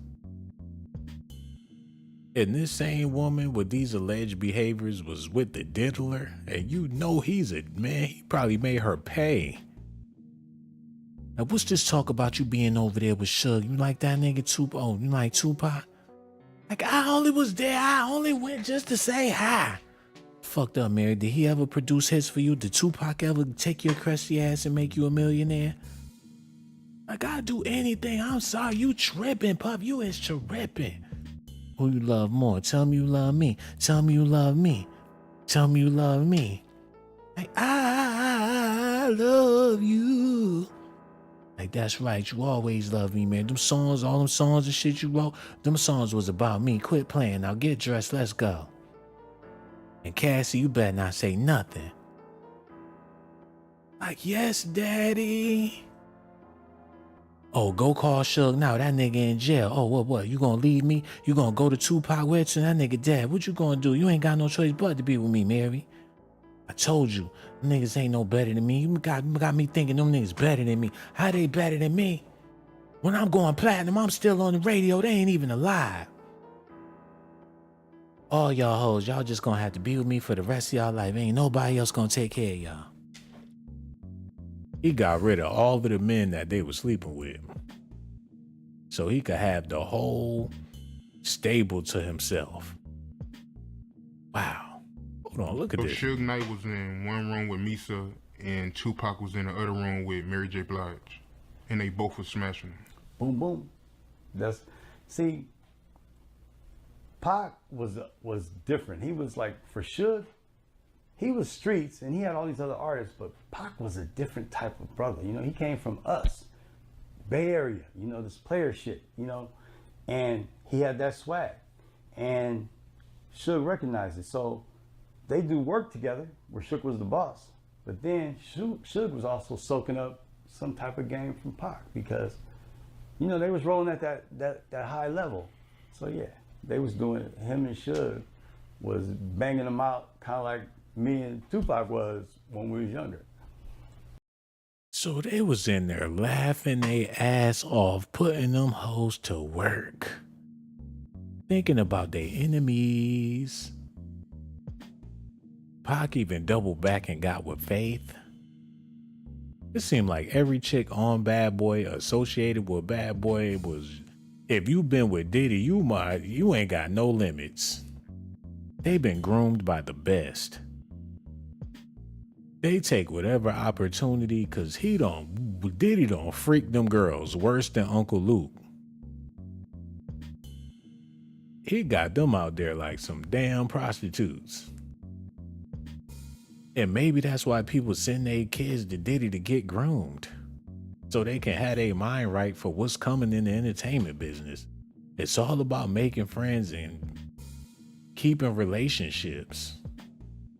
And this same woman with these alleged behaviors was with the diddler, and he's a man. He probably made her pay. Now, what's this talk about you being over there with Suge? You like that nigga Tupac? Oh, you like Tupac? Like, I only was there. I only went just to say hi. Fucked up, Mary. Did he ever produce hits for you? Did Tupac ever take your crusty ass and make you a millionaire? Like, I'd do anything. I'm sorry. You tripping, pup. You is tripping. Who you love more? Tell me you love me. Tell me you love me. Tell me you love me. Like, I love you. Like, that's right, you always love me, man. Them songs, all them songs and shit you wrote, them songs was about me. Quit playing, now get dressed, let's go. And Cassie, you better not say nothing. Like, yes, daddy. Oh, go call Suge now. That nigga in jail. Oh, what? You gonna leave me? You gonna go to Tupac with you? That nigga dead. What you gonna do? You ain't got no choice but to be with me, Mary. I told you, niggas ain't no better than me. You got me thinking them niggas better than me. How they better than me? When I'm going platinum, I'm still on the radio. They ain't even alive. All y'all hoes, y'all just gonna have to be with me for the rest of y'all life. Ain't nobody else gonna take care of y'all. He got rid of all of the men that they were sleeping with, so he could have the whole stable to himself. Wow. Hold on, look at this. Suge Knight was in one room with Misa, and Tupac was in the other room with Mary J. Blige, and they both was smashing. Boom, boom. See, Pac was different. He was like, for Suge, he was streets and he had all these other artists, but Pac was a different type of brother. You know, he came from us, Bay Area, you know, this player shit, you know, and he had that swag. And Suge recognized it. So they do work together where Suge was the boss. But then Suge was also soaking up some type of game from Pac because, you know, they was rolling at that high level. So yeah, they was doing it. Him and Suge was banging them out kind of like me and Tupac was when we was younger. So they was in there laughing their ass off, putting them hoes to work, thinking about their enemies. Pac even doubled back and got with Faith. It seemed like every chick on Bad Boy, associated with Bad Boy, was, if you been with Diddy, you ain't got no limits. They been groomed by the best. They take whatever opportunity, cause Diddy don't freak them girls worse than Uncle Luke. He got them out there like some damn prostitutes. And maybe that's why people send their kids to Diddy to get groomed, so they can have their mind right for what's coming in the entertainment business. It's all about making friends and keeping relationships.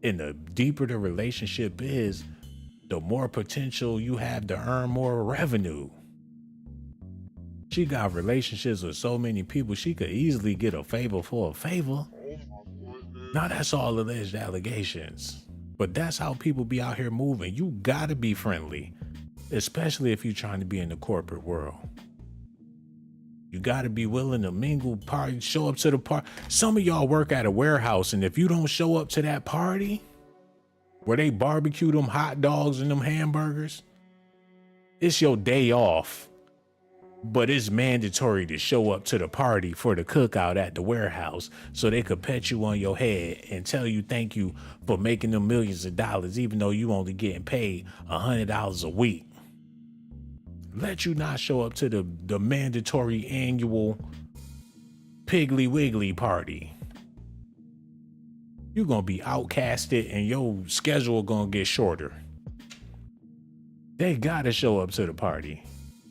And the deeper the relationship is, the more potential you have to earn more revenue. She got relationships with so many people, she could easily get a favor for a favor. Now that's all alleged allegations. But that's how people be out here moving. You gotta be friendly, especially if you're trying to be in the corporate world. You gotta be willing to mingle, party, show up to the party. Some of y'all work at a warehouse, and if you don't show up to that party where they barbecue them hot dogs and them hamburgers, it's your day off. But it's mandatory to show up to the party for the cookout at the warehouse so they could pet you on your head and tell you thank you for making them millions of dollars, even though you only getting paid $100 a week. Let you not show up to the mandatory annual Piggly Wiggly party. You're gonna be outcasted and your schedule gonna get shorter. They gotta show up to the party.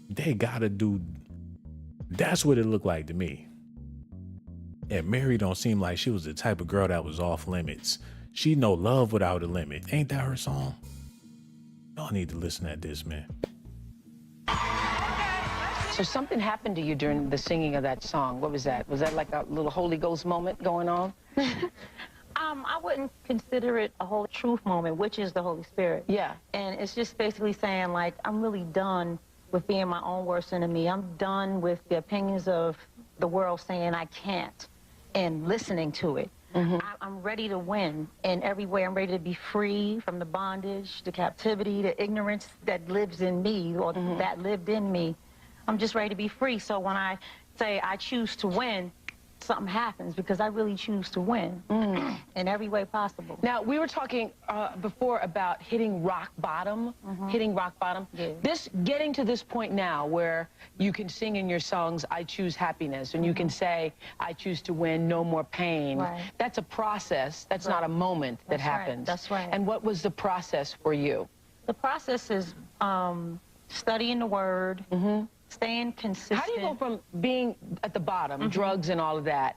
They gotta do. That's what it looked like to me. And Mary don't seem like she was the type of girl that was off limits. She know love without a limit. Ain't that her song? Y'all need to listen at this, man. So something happened to you during the singing of that song. What was that? Was that like a little Holy Ghost moment going on? I wouldn't consider it a whole truth moment, which is the Holy Spirit. Yeah. And it's just basically saying, like, I'm really done with being my own worst enemy. I'm done with the opinions of the world saying I can't and listening to it. Mm-hmm. I'm ready to win in every way. I'm ready to be free from the bondage, the captivity, the ignorance that lives in me, or that lived in me. I'm just ready to be free. So when I say I choose to win, something happens because I really choose to win in every way possible. Now, we were talking before about hitting rock bottom, Yeah. Getting to this point now where you can sing in your songs, I choose happiness, and you can say, I choose to win, no more pain. Right. That's a process. That's not a moment that happens. That's right. And what was the process for you? The process is studying the word, staying consistent. How do you go from being at the bottom, drugs and all of that,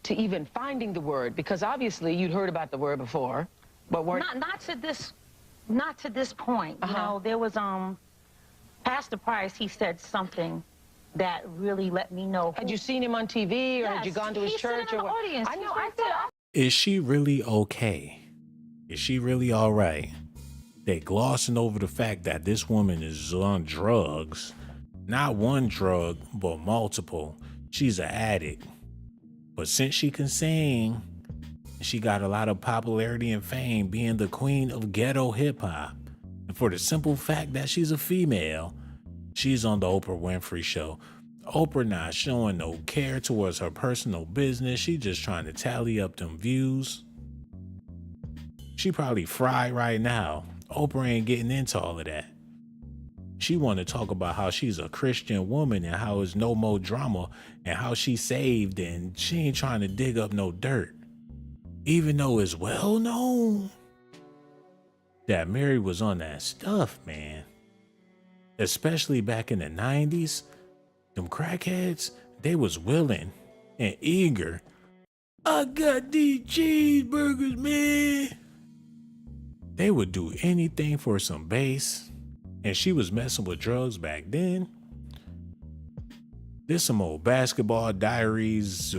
to even finding the word? Because obviously you'd heard about the word before, but weren't... Not to this point. You know, there was Pastor Price, he said something that really let me know. Had you seen him on TV, or had you gone to his church, or what? Audience. I know. He's right I there. thought. Is she really okay? Is she really all right? They glossing over the fact that this woman is on drugs. Not one drug, but multiple. She's an addict. But since she can sing, she got a lot of popularity and fame being the queen of ghetto hip hop. And for the simple fact that she's a female, she's on the Oprah Winfrey Show. Oprah not showing no care towards her personal business. She just trying to tally up them views. She probably fried right now. Oprah ain't getting into all of that. She want to talk about how she's a Christian woman and how it's no more drama and how she saved, and she ain't trying to dig up no dirt. Even though it's well known that Mary was on that stuff, man. Especially back in the 90s, them crackheads, they was willing and eager. I got these cheeseburgers, man. They would do anything for some bass, and she was messing with drugs back then. There's some old Basketball Diaries.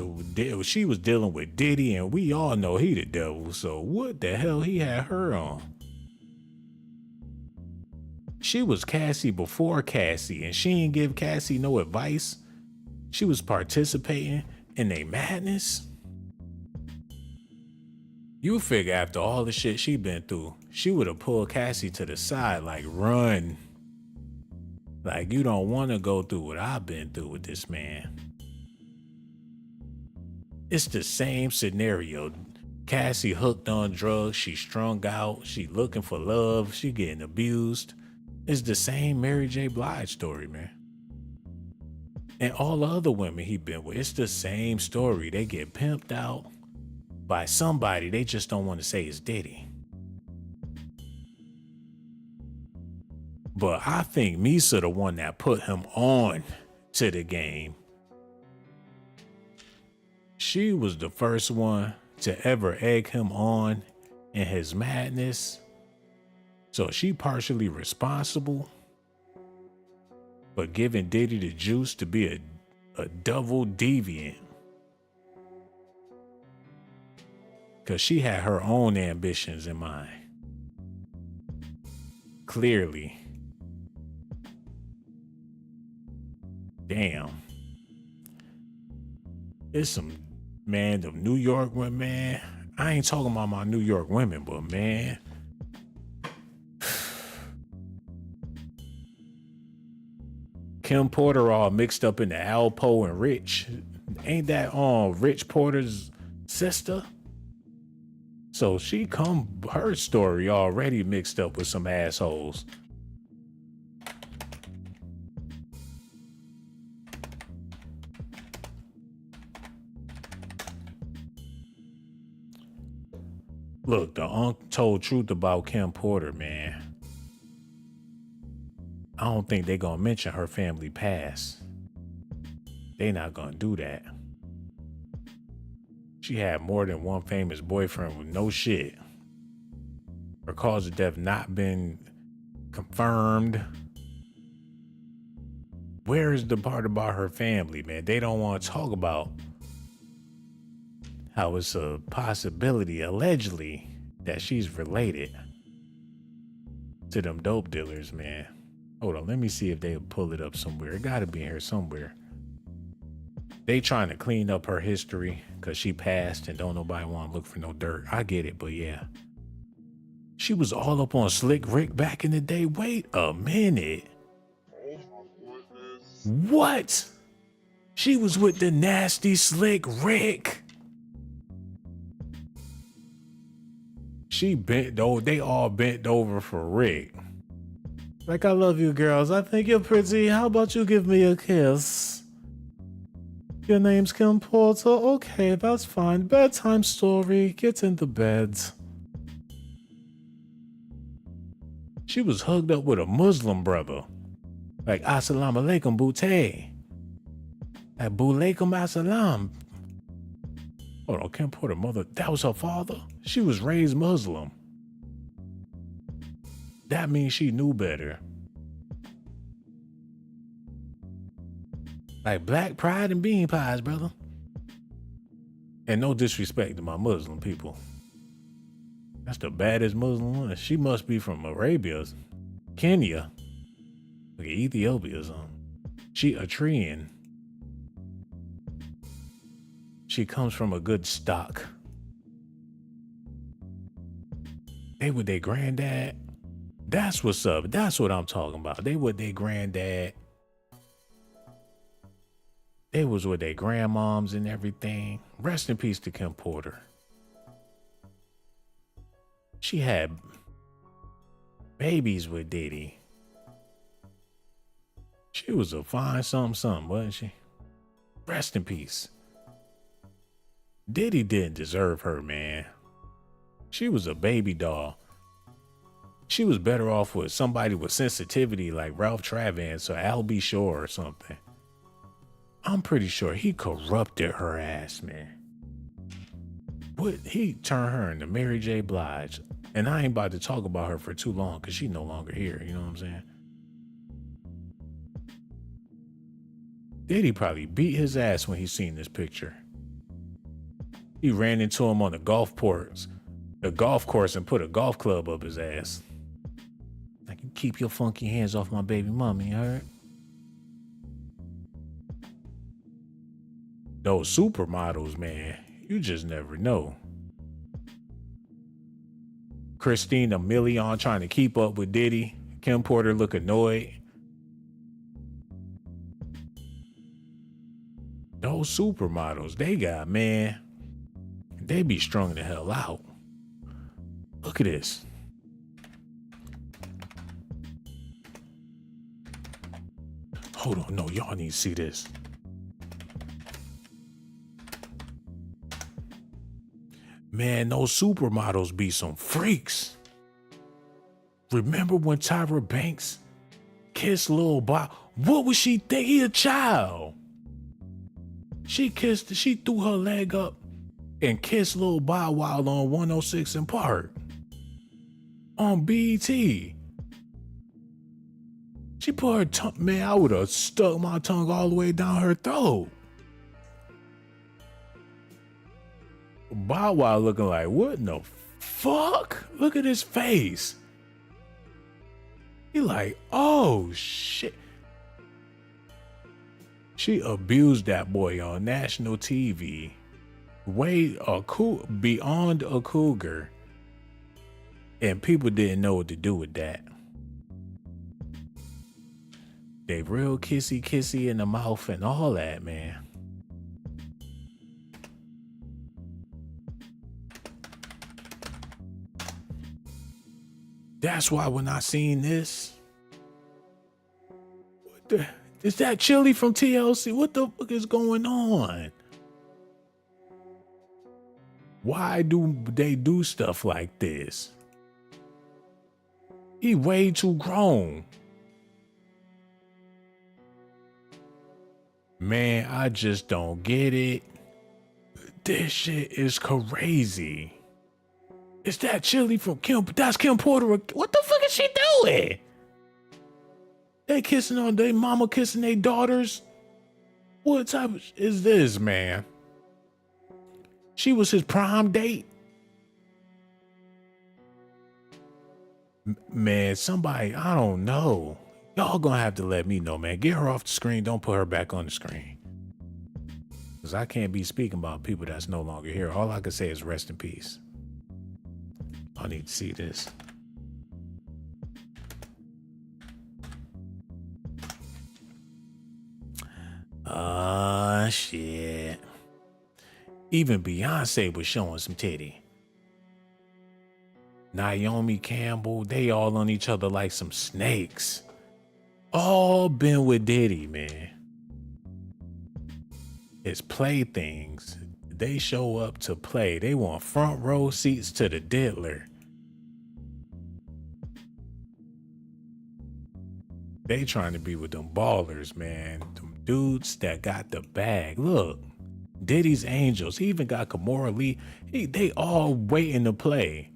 She was dealing with Diddy, and we all know he the devil, so what the hell he had her on? She was Cassie before Cassie, and she ain't give Cassie no advice. She was participating in their madness. You figure after all the shit she been through, she would have pulled Cassie to the side like, run. Like, you don't want to go through what I've been through with this man. It's the same scenario. Cassie hooked on drugs, she strung out, she looking for love, she getting abused. It's the same Mary J. Blige story, man. And all the other women he been with, it's the same story. They get pimped out by somebody, they just don't want to say it's Diddy. But I think Misa the one that put him on to the game. She was the first one to ever egg him on in his madness. So she partially responsible for giving Diddy the juice to be a double deviant. Because she had her own ambitions in mind. Clearly. Damn. It's some, man, the New York women, man. I ain't talking about my New York women, but man. Kim Porter all mixed up in the Alpo and Rich. Ain't that Rich Porter's sister? So she her story already mixed up with some assholes. Look, the untold truth about Kim Porter, man. I don't think they gonna mention her family past. They not gonna do that. She had more than one famous boyfriend with no shit. Her cause of death not been confirmed. Where is the part about her family, man? They don't want to talk about how it's a possibility, allegedly, that she's related to them dope dealers, man. Hold on, let me see if they'll pull it up somewhere. It gotta be here somewhere. They trying to clean up her history because she passed and don't nobody want to look for no dirt. I get it, but yeah. She was all up on Slick Rick back in the day. Wait a minute. What? She was with the nasty Slick Rick. She bent over, they all bent over for Rick. Like, I love you girls. I think you're pretty. How about you give me a kiss? Your name's Kim Porter. Okay, that's fine. Bedtime story. Get into bed. She was hugged up with a Muslim brother. Like, Assalamu alaikum, Booty. Like, Bulaikum Assalam. Hold on, Kim Porter, mother, that was her father? She was raised Muslim. That means she knew better. Like black pride and bean pies, brother. And no disrespect to my Muslim people. That's the baddest Muslim one. She must be from Arabia, Kenya, like Ethiopia or something. She Eritrean. She comes from a good stock. They with their granddad. That's what's up. That's what I'm talking about. They with their granddad. They was with their grandmoms and everything. Rest in peace to Kim Porter. She had babies with Diddy. She was a fine something, wasn't she? Rest in peace. Diddy didn't deserve her, man. She was a baby doll. She was better off with somebody with sensitivity like Ralph Travance or Al B. Shore or something. I'm pretty sure he corrupted her ass, man. What, he turned her into Mary J. Blige. And I ain't about to talk about her for too long because she no longer here, you know what I'm saying? Diddy probably beat his ass when he seen this picture. He ran into him on the golf course and put a golf club up his ass. Like, you keep your funky hands off my baby mommy, alright? Those supermodels, man, you just never know. Christina Milian trying to keep up with Diddy. Kim Porter look annoyed. Those supermodels, they got, man, they be strung the hell out. Look at this. Hold on, no, y'all need to see this. Man, those supermodels be some freaks. Remember when Tyra Banks kissed Lil Bob? What was she think? He a child. She threw her leg up and kissed Lil Bob Wild on 106 in Park. On BET. She put her tongue, man, I would have stuck my tongue all the way down her throat. Bow Wow looking like, what in the fuck? Look at his face. He like, oh shit. She abused that boy on national TV. Beyond a cougar. And people didn't know what to do with that. They real kissy in the mouth and all that, man. That's why when I seen this, is that Chili from TLC? What the fuck is going on? Why do they do stuff like this? He way too grown. Man, I just don't get it. This shit is crazy. Is that Chili from Kim? That's Kim Porter. What the fuck is she doing? They kissing on their mama, kissing their daughters. What type is this, man? She was his prom date. Man, somebody, I don't know. Y'all gonna have to let me know, man. Get her off the screen. Don't put her back on the screen. Because I can't be speaking about people that's no longer here. All I can say is rest in peace. I need to see this. Shit. Even Beyonce was showing some titty. Naomi Campbell, they all on each other like some snakes. All been with Diddy, man. It's playthings. They show up to play. They want front row seats to the diddler. They trying to be with them ballers, man. Them dudes that got the bag. Look, Diddy's Angels. He even got Kimora Lee. They all waiting to play.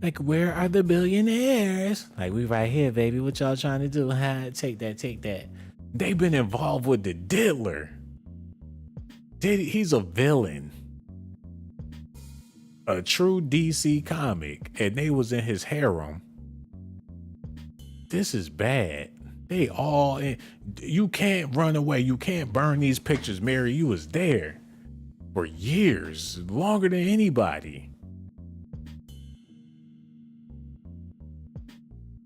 Like, where are the billionaires? Like, we right here, baby. What y'all trying to do? Huh? Take that. They've been involved with the diddler. Diddy, he's a villain. A true DC comic, and they was in his harem. This is bad. They all in. You can't run away. You can't burn these pictures, Mary. You was there for years, longer than anybody.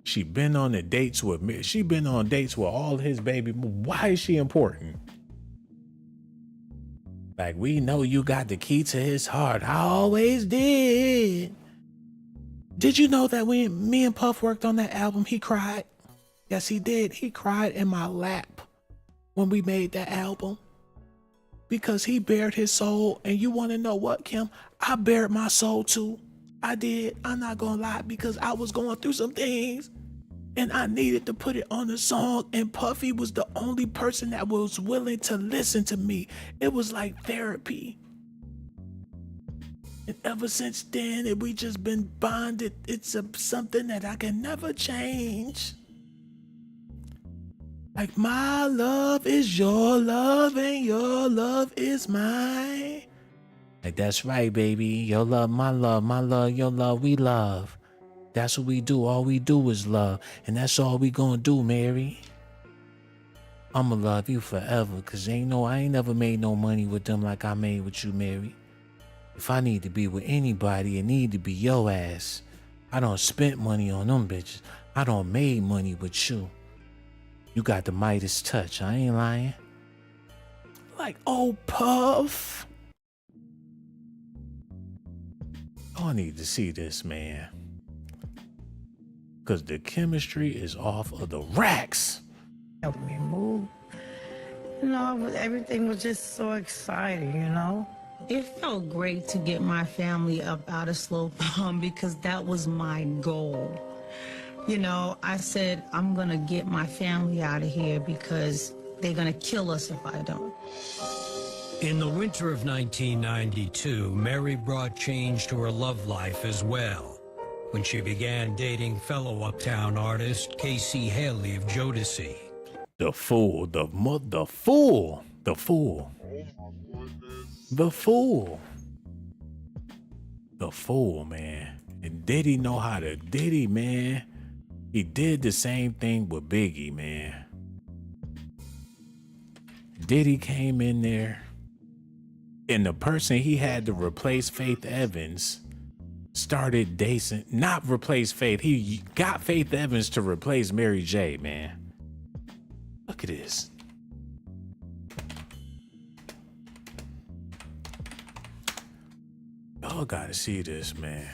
She been on the dates with me. She been on dates with all his baby. Why is she important? Like, we know you got the key to his heart. I always did. Did you know that when me and Puff worked on that album, he cried? Yes, he did. He cried in my lap when we made that album. Because he bared his soul. And you want to know what, Kim? I bared my soul too. I did. I'm not going to lie, because I was going through some things. And I needed to put it on the song, and Puffy was the only person that was willing to listen to me. It was like therapy. And ever since then, we just been bonded. It's something that I can never change. Like, my love is your love, and your love is mine. Like, that's right, baby. Your love, my love, your love, we love. That's what we do. All we do is love. And that's all we gonna do, Mary. I'ma love you forever. Cause I ain't never made no money with them like I made with you, Mary. If I need to be with anybody, it need to be your ass. I done spent money on them bitches. I done made money with you. You got the Midas touch. I ain't lying. Like, oh, Puff. I need to see this, man. Because the chemistry is off of the racks. Help me move. You know, everything was just so exciting, you know? It felt great to get my family up out of Slow Palm because that was my goal. You know, I said, I'm going to get my family out of here because they're going to kill us if I don't. In the winter of 1992, Mary brought change to her love life as well, when she began dating fellow Uptown artist Casey Haley of Jodeci. The fool, the fool, the fool. The fool. The fool, man. And Diddy know how to Diddy, man. He did the same thing with Biggie, man. Diddy came in there, and the person he had to replace Faith Evans started dating, not replace Faith. He got Faith Evans to replace Mary J, man. Look at this. Y'all gotta see this, man.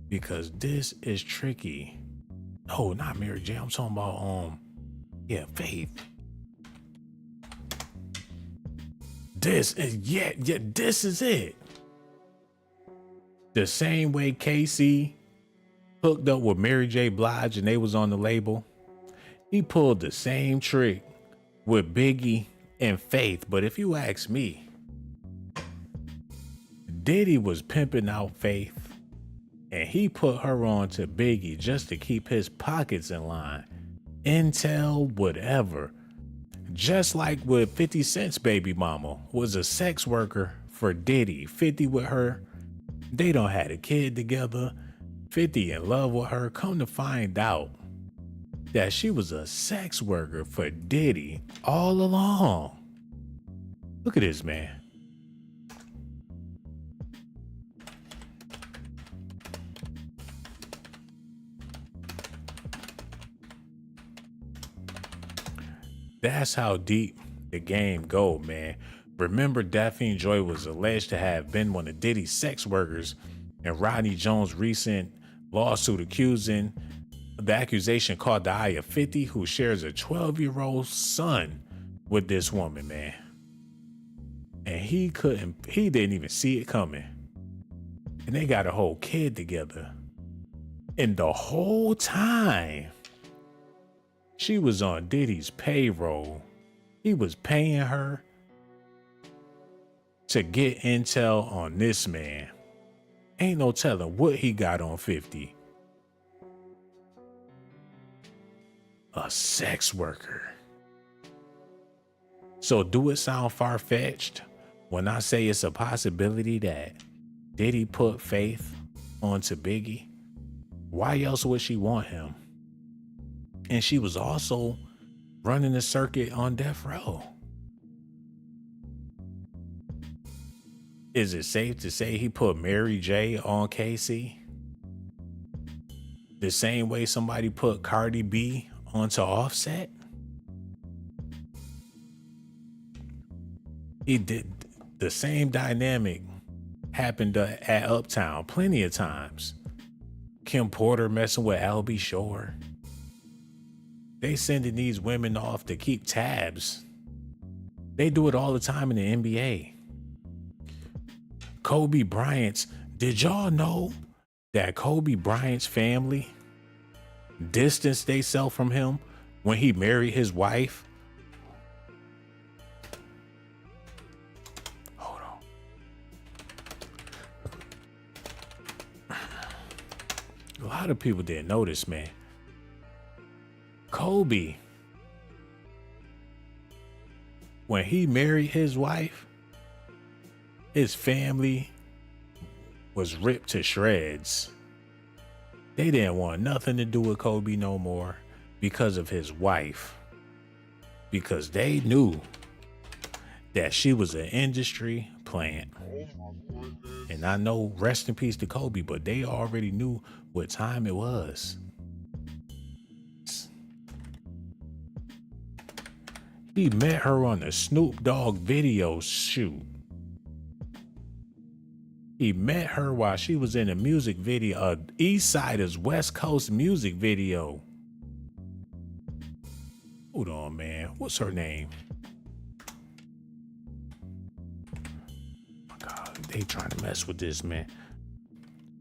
Because this is tricky. No, not Mary J. I'm talking about, yeah, Faith. This is, this is it. The same way Casey hooked up with Mary J. Blige and they was on the label, he pulled the same trick with Biggie and Faith. But if you ask me, Diddy was pimping out Faith and he put her on to Biggie just to keep his pockets in line. Intel, whatever. Just like with 50 Cent's baby mama was a sex worker for Diddy. 50 with her. They done had a kid together. 50 in love with her. Come to find out that she was a sex worker for Diddy all along. Look at this, man. That's how deep the game go, man. Remember, Daphne Joy was alleged to have been one of Diddy's sex workers, and Rodney Jones' recent lawsuit accusing the accusation caught the eye of 50, who shares a 12-year-old son with this woman, man. And he didn't even see it coming. And they got a whole kid together. And the whole time, she was on Diddy's payroll. He was paying her to get intel on this man. Ain't no telling what he got on 50. A sex worker. So do it sound far-fetched when I say it's a possibility that Diddy put Faith onto Biggie? Why else would she want him? And she was also running the circuit on death row. Is it safe to say he put Mary J on KC? The same way somebody put Cardi B onto Offset? He did the same dynamic happened at Uptown plenty of times. Kim Porter messing with Albie Shore. They sending these women off to keep tabs. They do it all the time in the NBA. Kobe Bryant's, did y'all know that Kobe Bryant's family distanced themselves from him when he married his wife? Hold on. A lot of people didn't know this, man. Kobe, when he married his wife, his family was ripped to shreds. They didn't want nothing to do with Kobe no more because of his wife. Because they knew that she was an industry plant. And I know, rest in peace to Kobe, but they already knew what time it was. He met her on the Snoop Dogg video shoot. He met her while she was in a music video, East Sider's West Coast music video. Hold on, man. What's her name? Oh my God, they trying to mess with this, man.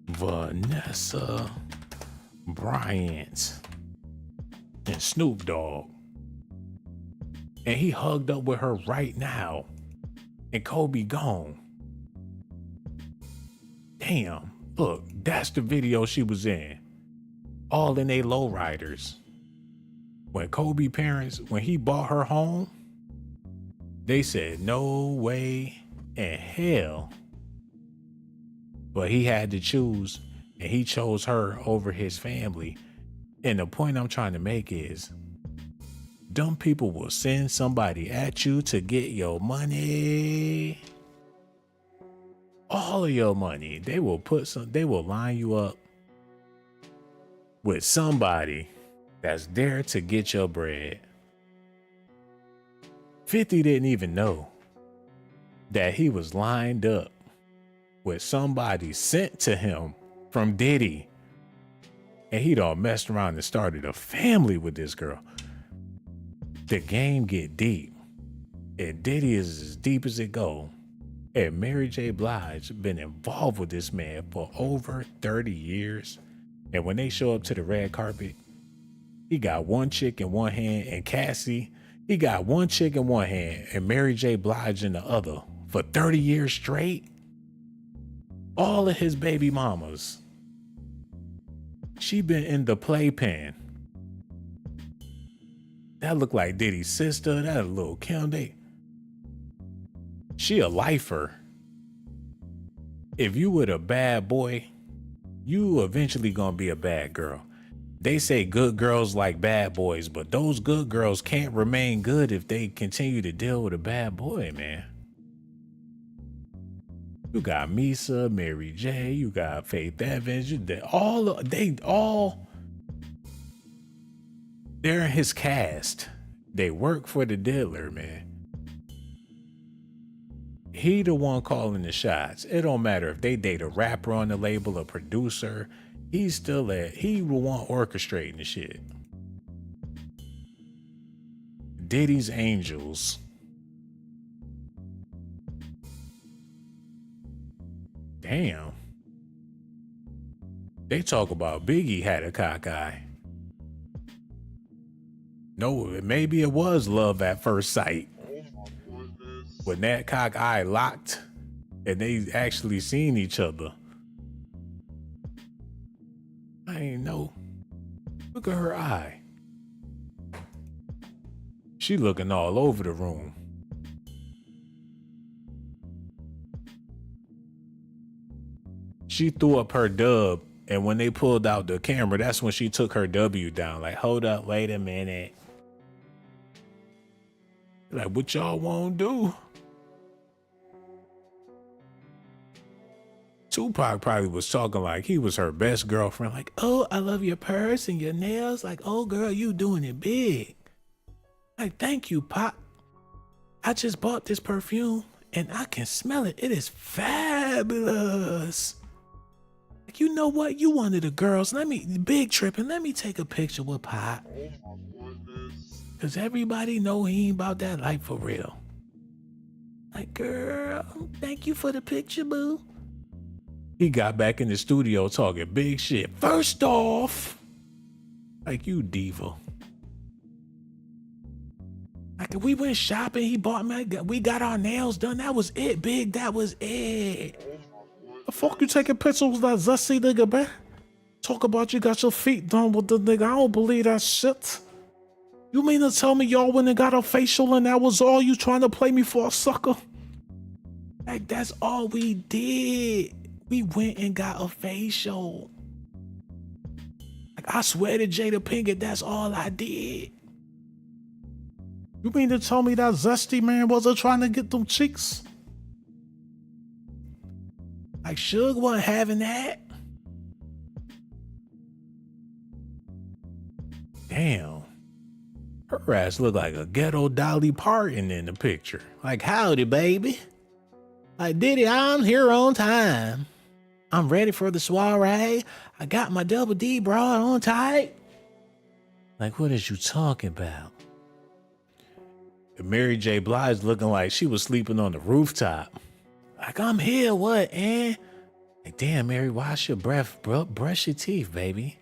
Vanessa Bryant and Snoop Dogg. And he hugged up with her right now. And Kobe gone. Damn, look, that's the video she was in. All in they lowriders. When Kobe parents, when he bought her home, they said no way in hell. But he had to choose, and he chose her over his family. And the point I'm trying to make is, dumb people will send somebody at you to get your money. All of your money. They will line you up with somebody that's there to get your bread. 50 didn't even know that he was lined up with somebody sent to him from Diddy. And he done messed around and started a family with this girl. The game get deep. And Diddy is as deep as it go. And Mary J. Blige been involved with this man for over 30 years. And when they show up to the red carpet, he got one chick in one hand, and Cassie, he got one chick in one hand and Mary J. Blige in the other for 30 years straight. All of his baby mamas. She been in the playpen. That look like Diddy's sister. That a little Kim. She a lifer. If you were a bad boy, you eventually gonna be a bad girl. They say good girls like bad boys, but those good girls can't remain good if they continue to deal with a bad boy, man. You got Misa, Mary J, you got Faith Evans, they're in his cast. They work for the dealer, man. He the one calling the shots. It don't matter if they date a rapper on the label, a producer. He the one orchestrating the shit. Diddy's Angels. Damn. They talk about Biggie had a cock eye. No, maybe it was love at first sight. When that cock eye locked and they actually seen each other. I ain't know. Look at her eye. She looking all over the room. She threw up her dub, and when they pulled out the camera, that's when she took her W down. Like, hold up, wait a minute. Like, what y'all won't do? Tupac probably was talking like he was her best girlfriend. Like, oh, I love your purse and your nails. Like, oh, girl, you doing it big. Like, thank you, Pop. I just bought this perfume and I can smell it. It is fabulous. Like, you know what? You one of the girls. Big tripping. Let me take a picture with Pop. Cause everybody know he ain't about that life for real. Like, girl, thank you for the picture, boo. He got back in the studio talking big shit. First off, like, you diva. Like, we went shopping, he bought me, we got our nails done. That was it, big. That was it. The fuck you taking pictures with that zussy nigga, man? Talk about you got your feet done with the nigga. I don't believe that shit. You mean to tell me y'all went and got a facial and that was all? You trying to play me for a sucker? Like, that's all we did. We went and got a facial. Like, I swear to Jada Pinkett, that's all I did. You mean to tell me that zesty man wasn't trying to get them cheeks? Like, Suge wasn't having that? Damn. Her ass looked like a ghetto Dolly Parton in the picture. Like, howdy, baby. Like, Diddy, I'm here on time. I'm ready for the soiree. I got my double D broad on tight. Like, what is you talking about? And Mary J. Blige looking like she was sleeping on the rooftop. Like, I'm here, what, eh? Like, damn, Mary, wash your breath, bro. Brush your teeth, baby.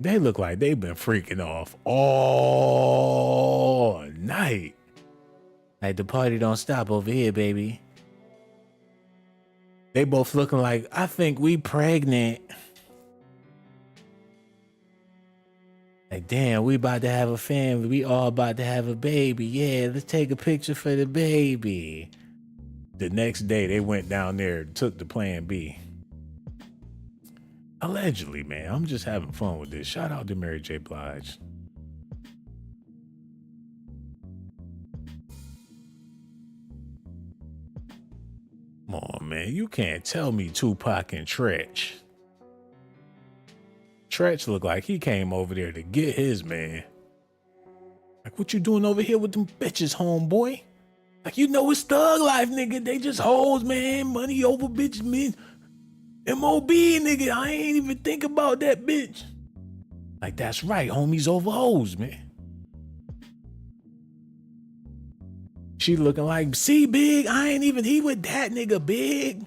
They look like they've been freaking off all night. Like, the party don't stop over here, baby. They both looking like, I think we pregnant. Like, damn, we about to have a family. We all about to have a baby. Yeah, let's take a picture for the baby. The next day, they went down there and took the plan B. Allegedly, man. I'm just having fun with this. Shout out to Mary J. Blige. Come on, man. You can't tell me Tupac and Tretch. Tretch looked like he came over there to get his man. Like, what you doing over here with them bitches, homeboy? Like, you know it's thug life, nigga. They just hoes, man. Money over bitches, man. MOB, nigga. I ain't even think about that bitch. Like, that's right. Homies over hoes, man. She looking like, see, big. He with that nigga, big.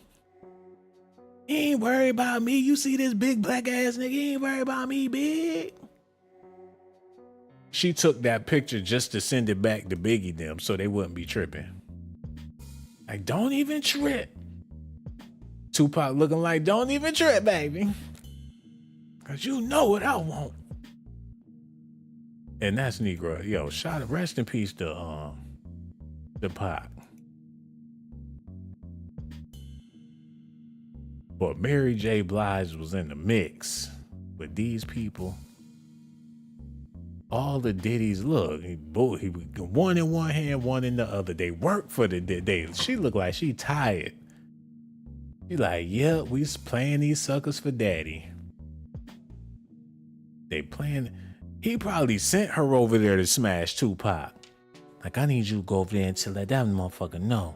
He ain't worried about me. You see this big black ass nigga? He ain't worried about me, big. She took that picture just to send it back to Biggie them so they wouldn't be tripping. Like, don't even trip. Tupac looking like, don't even trip, baby. Cause you know what I want. And that's Negro. Yo, rest in peace to Pac. But Mary J. Blige was in the mix with these people. All the Diddy's, look, he one in one hand, one in the other. They work for the day. She looked like she tired. She like, yeah, we playing these suckers for daddy. They playing. He probably sent her over there to smash Tupac. Like, I need you to go over there and to let that motherfucker know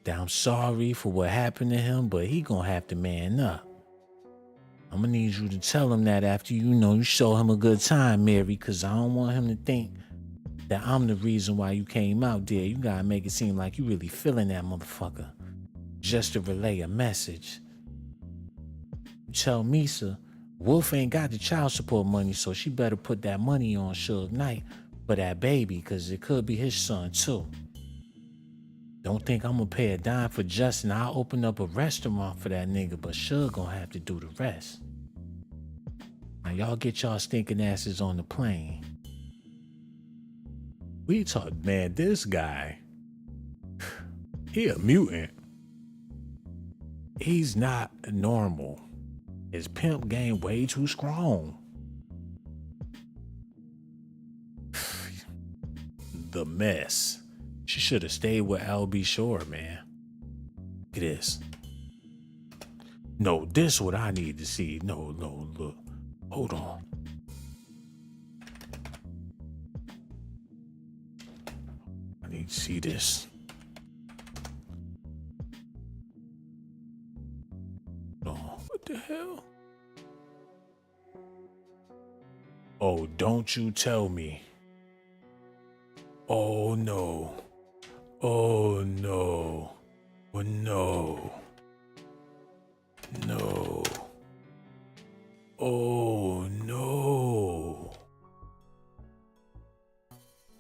that I'm sorry for what happened to him, but he gonna have to man up. I'm gonna need you to tell him that after you show him a good time, Mary, because I don't want him to think that I'm the reason why you came out there. You gotta make it seem like you really feeling that motherfucker just to relay a message. You tell Misa, Wolf ain't got the child support money, so she better put that money on Suge Knight for that baby, because it could be his son too. Don't think I'm gonna pay a dime for Justin. I'll open up a restaurant for that nigga, but Suge gonna have to do the rest. Now y'all get y'all stinking asses on the plane. We talk, man, this guy, he a mutant. He's not normal. His pimp game way too strong. The mess. She should have stayed with LB Shore, man. Look at this. No, this is what I need to see. No, look. Hold on. I need to see this. Oh, what the hell? Oh, don't you tell me. Oh no. Oh no. Oh no. No. Oh no.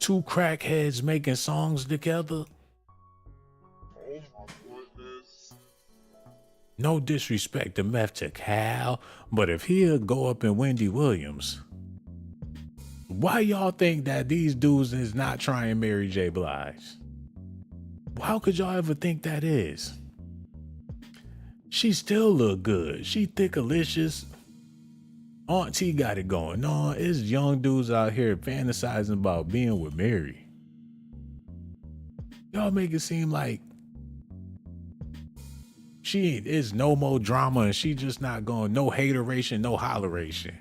Two crackheads making songs together? No disrespect to Meth to Cal, but if he'll go up in Wendy Williams, why y'all think that these dudes is not trying Mary J. Blige? How could y'all ever think that is? She still look good. She thickalicious. Aunt T got it going on. It's young dudes out here fantasizing about being with Mary. Y'all make it seem like it's no more drama and she just not going, no hateration, no holleration.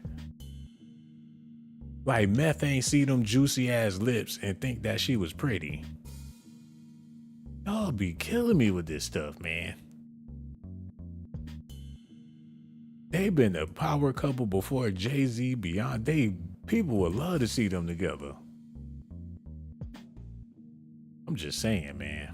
Like Meth ain't see them juicy ass lips and think that she was pretty. Y'all be killing me with this stuff, man. They been a power couple before Jay-Z, Beyonce. People would love to see them together. I'm just saying, man.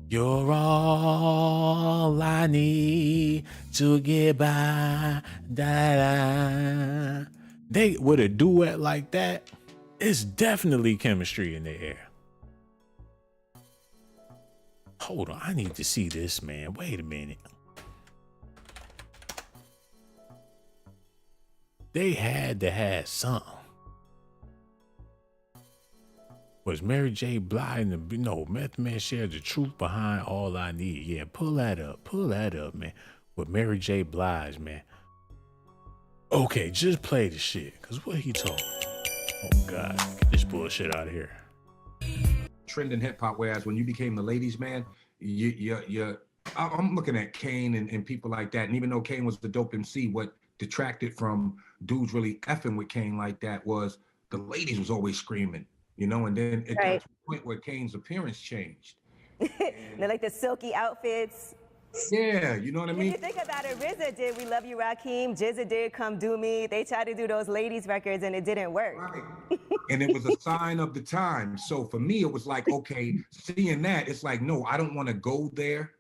You're all I need to get by. Da-da. They with a duet like that, it's definitely chemistry in the air. Hold on, I need to see this, man. Wait a minute. They had to have something. Was Mary J. Blige and Meth Man shared the truth behind All I Need? Yeah, pull that up, man. With Mary J. Blige, man. Okay, just play the shit, cause what he talking? Oh God, get this bullshit out of here. Trend in hip hop, whereas when you became the ladies' man, I'm looking at Kane and people like that, and even though Kane was the dope MC, what detracted from dudes really effing with Kane like that was the ladies was always screaming. And then it got to the point where Kane's appearance changed. They're like the silky outfits. Yeah, you know what I mean? If you think about it, RZA did We Love You, Rakim. Jizza did Come Do Me. They tried to do those ladies records and it didn't work. Right. And it was a sign of the time. So for me, it was like, okay, seeing that, it's like, no, I don't want to go there,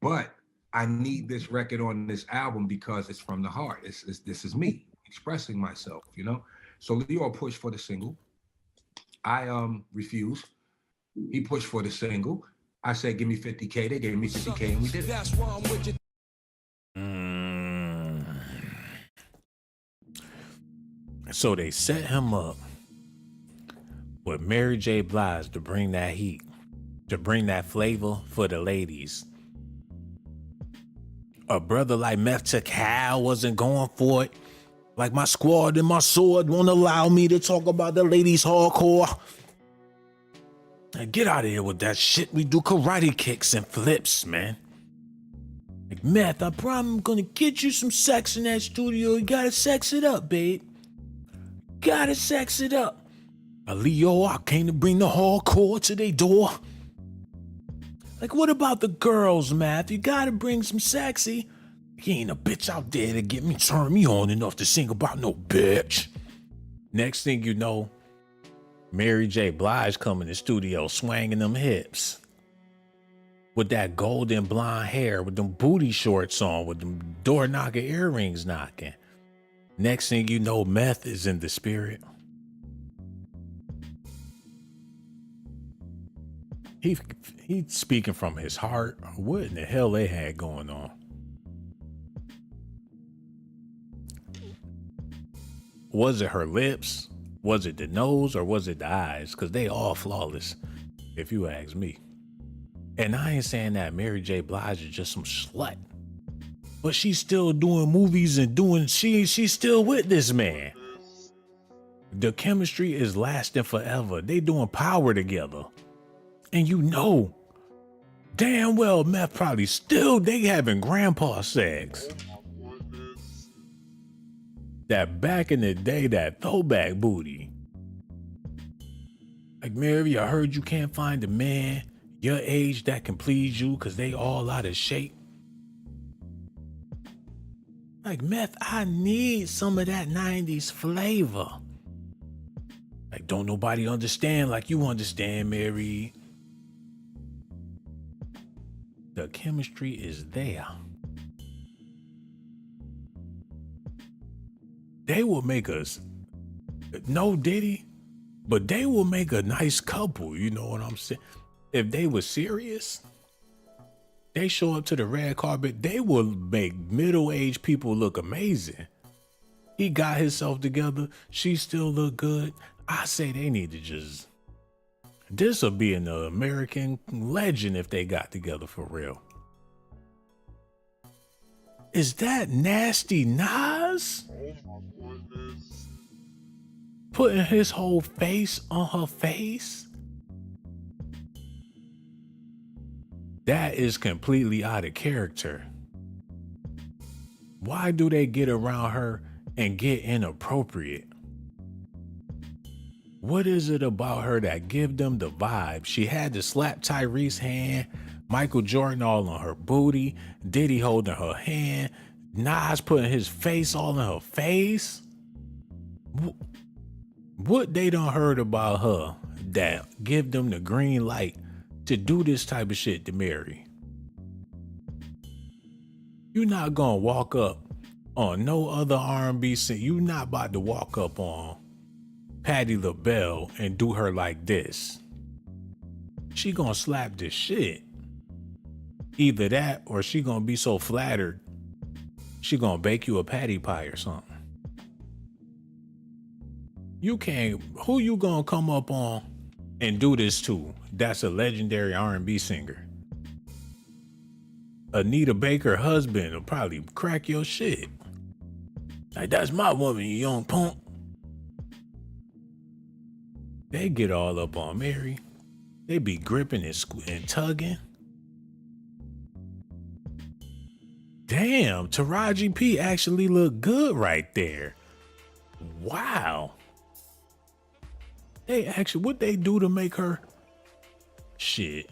but I need this record on this album because it's from the heart. This is me expressing myself, So Leo pushed for the single. I refused. He pushed for the single. I said, give me 50K. They gave me 50K and we did it. That's why I'm with you. So they set him up with Mary J. Blige to bring that heat, to bring that flavor for the ladies. A brother like Meth to Cal wasn't going for it. Like my squad and my sword won't allow me to talk about the ladies hardcore. Get out of here with that shit. We do karate kicks and flips, man. Like Meth, I promise I'm gonna get you some sex in that studio. You gotta sex it up, babe. Gotta sex it up. Leo, I came to bring the hardcore to their door. Like, what about the girls, Meth? You gotta bring some sexy. He ain't a bitch out there to get me, turn me on enough to sing about no bitch. Next thing you know, Mary J. Blige come in the studio swinging them hips. With that golden blonde hair, with them booty shorts on, with them door knocker earrings knocking. Next thing you know, Meth is in the spirit. He's speaking from his heart. What in the hell they had going on? Was it her lips? Was it the nose or was it the eyes? Because they all flawless, if you ask me. And I ain't saying that Mary J. Blige is just some slut. But she's still doing movies and she's still with this man. The chemistry is lasting forever. They doing Power together. And you know, damn well Meth probably still, they having grandpa sex. That back in the day, that throwback booty. Like, Mary, I heard you can't find a man your age that can please you because they all out of shape. Like, Meth, I need some of that 90s flavor. Like, don't nobody understand like you understand, Mary. The chemistry is there. They will make us, no Diddy, but they will make a nice couple, you know what I'm saying? If they were serious, they show up to the red carpet, they will make middle-aged people look amazing. He got himself together, she still look good. I say they need to just, this will be an American legend if they got together for real. Is that Nasty Nas? Oh my goodness. Putting his whole face on her face? That is completely out of character. Why do they get around her and get inappropriate? What is it about her that give them the vibe? She had to slap Tyrese's hand, Michael Jordan all on her booty, Diddy holding her hand, Nas putting his face all in her face. What they done heard about her that give them the green light to do this type of shit to Mary? You're not gonna walk up on no other R&B singer. You're not about to walk up on Patti LaBelle and do her like this. She gonna slap this shit. Either that or she gonna be so flattered, she gonna bake you a patty pie or something. You can't, who you gonna come up on and do this to? That's a legendary R&B singer. Anita Baker husband will probably crack your shit. Like, that's my woman, you young punk. They get all up on Mary. They be gripping and tugging. Damn, Taraji P actually looked good right there. Wow. They actually, what they do to make her? Shit.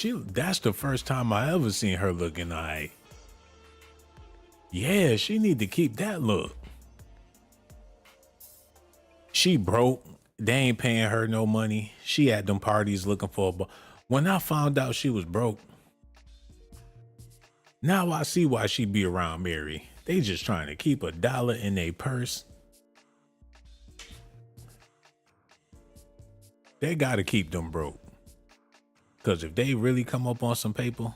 That's the first time I ever seen her looking alright. Yeah, she need to keep that look. She broke. They ain't paying her no money. She at them parties looking for a when I found out she was broke, now I see why she be around Mary. They just trying to keep $1 in their purse. They gotta keep them broke. Cause if they really come up on some paper,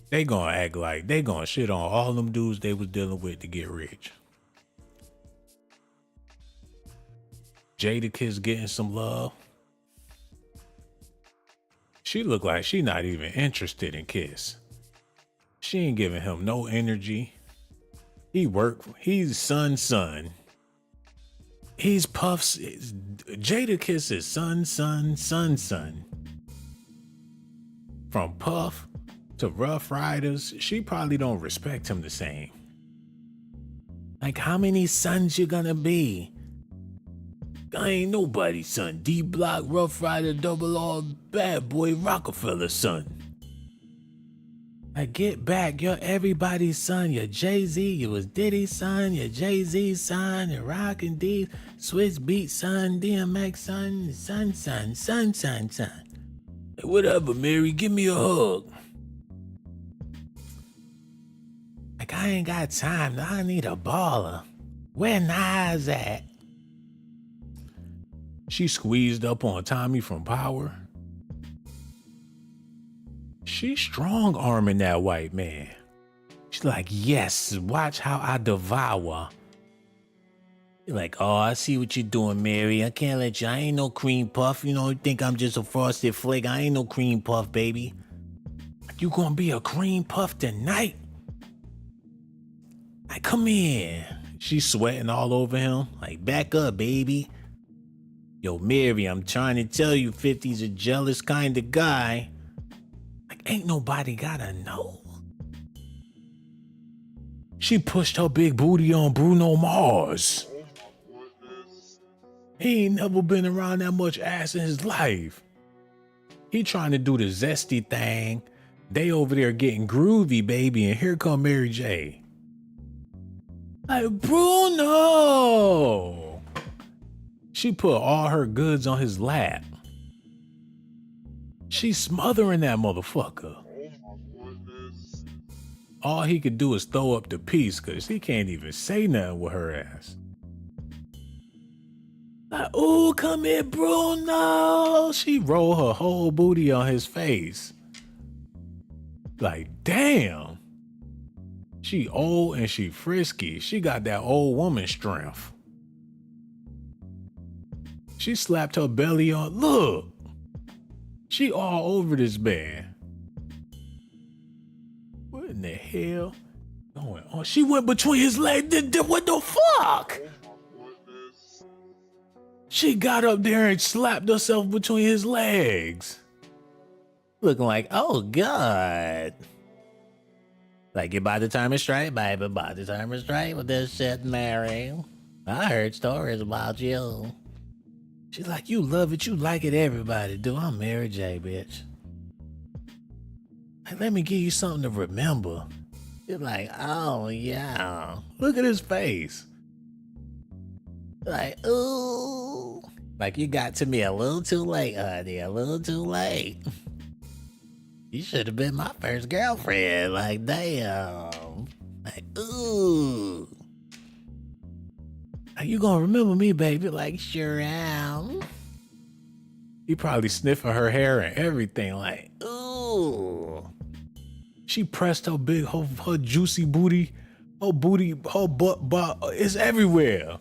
they gonna act like they gonna shit on all them dudes they was dealing with to get rich. Jadakiss getting some love. She look like she not even interested in Kiss. She ain't giving him no energy. He's son. He's Puff's, Jadakiss is son. From Puff to Rough Riders, she probably don't respect him the same. Like, how many sons you gonna be? I ain't nobody's son. D Block, Rough Rider, Double R, Bad Boy, Rockefeller's son. Like, get back. You're everybody's son. You're Jay-Z. You was Diddy's son. You're Jay-Z's son. You're Rock and D, Swiss Beat son, DMX son. Hey, whatever, Mary. Give me a hug. Like, I ain't got time. I need a baller. Where Nas at? She squeezed up on Tommy from Power. She strong arming that white man. She's like, yes, watch how I devour. You're like, oh, I see what you're doing, Mary. I can't let you. I ain't no cream puff. You know, you think I'm just a frosted flake. I ain't no cream puff, baby. You gonna be a cream puff tonight? Like, come here. She's sweating all over him. Like, back up, baby. Yo, Mary, I'm trying to tell you, 50's a jealous kind of guy. Like, ain't nobody gotta know. She pushed her big booty on Bruno Mars. He ain't never been around that much ass in his life. He trying to do the zesty thing. They over there getting groovy, baby, and here come Mary J. Like, Bruno! She put all her goods on his lap. She's smothering that motherfucker. All he could do is throw up the piece because he can't even say nothing with her ass. Like, ooh, come here, Bruno. She rolled her whole booty on his face. Like, damn. She old and she frisky. She got that old woman strength. She slapped her belly on. Look. She all over this man. What in the hell going on? She went between his legs. What the fuck? She got up there and slapped herself between his legs. Looking like, oh God. Like, you by the time it's straight, baby. By the time it's straight with this shit, Mary. I heard stories about you. She's like, you love it, you like it, everybody do. I'm Mary J, bitch. Like, let me give you something to remember. You're like, oh yeah. Look at his face. Like, ooh. Like, you got to me a little too late, honey. A little too late. You should have been my first girlfriend. Like, damn. Like, ooh. Like, you gonna remember me, baby? Like, sure am. He probably sniffing her hair and everything. Like, ooh. She pressed her big, her juicy booty. Her booty, her butt, it's everywhere.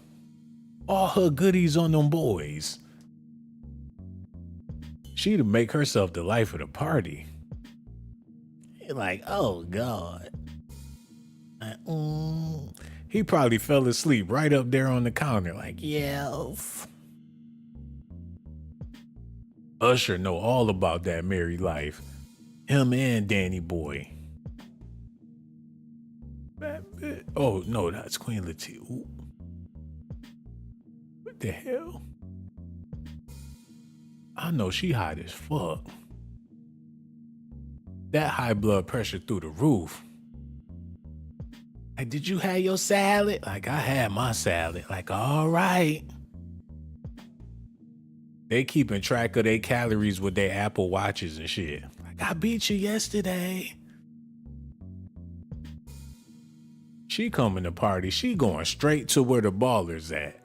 All her goodies on them boys. She'd make herself the life of the party. You're like, oh God. Like, He probably fell asleep right up there on the counter. Like, yes. Usher know all about that married life. Him and Danny Boy. Oh no, that's Queen Latifah. Ooh. What the hell? I know she hot as fuck. That high blood pressure through the roof. Like, did you have your salad? Like, I had my salad. Like, all right. They keeping track of their calories with their Apple Watches and shit. Like, I beat you yesterday. She coming to party. She going straight to where the ballers at.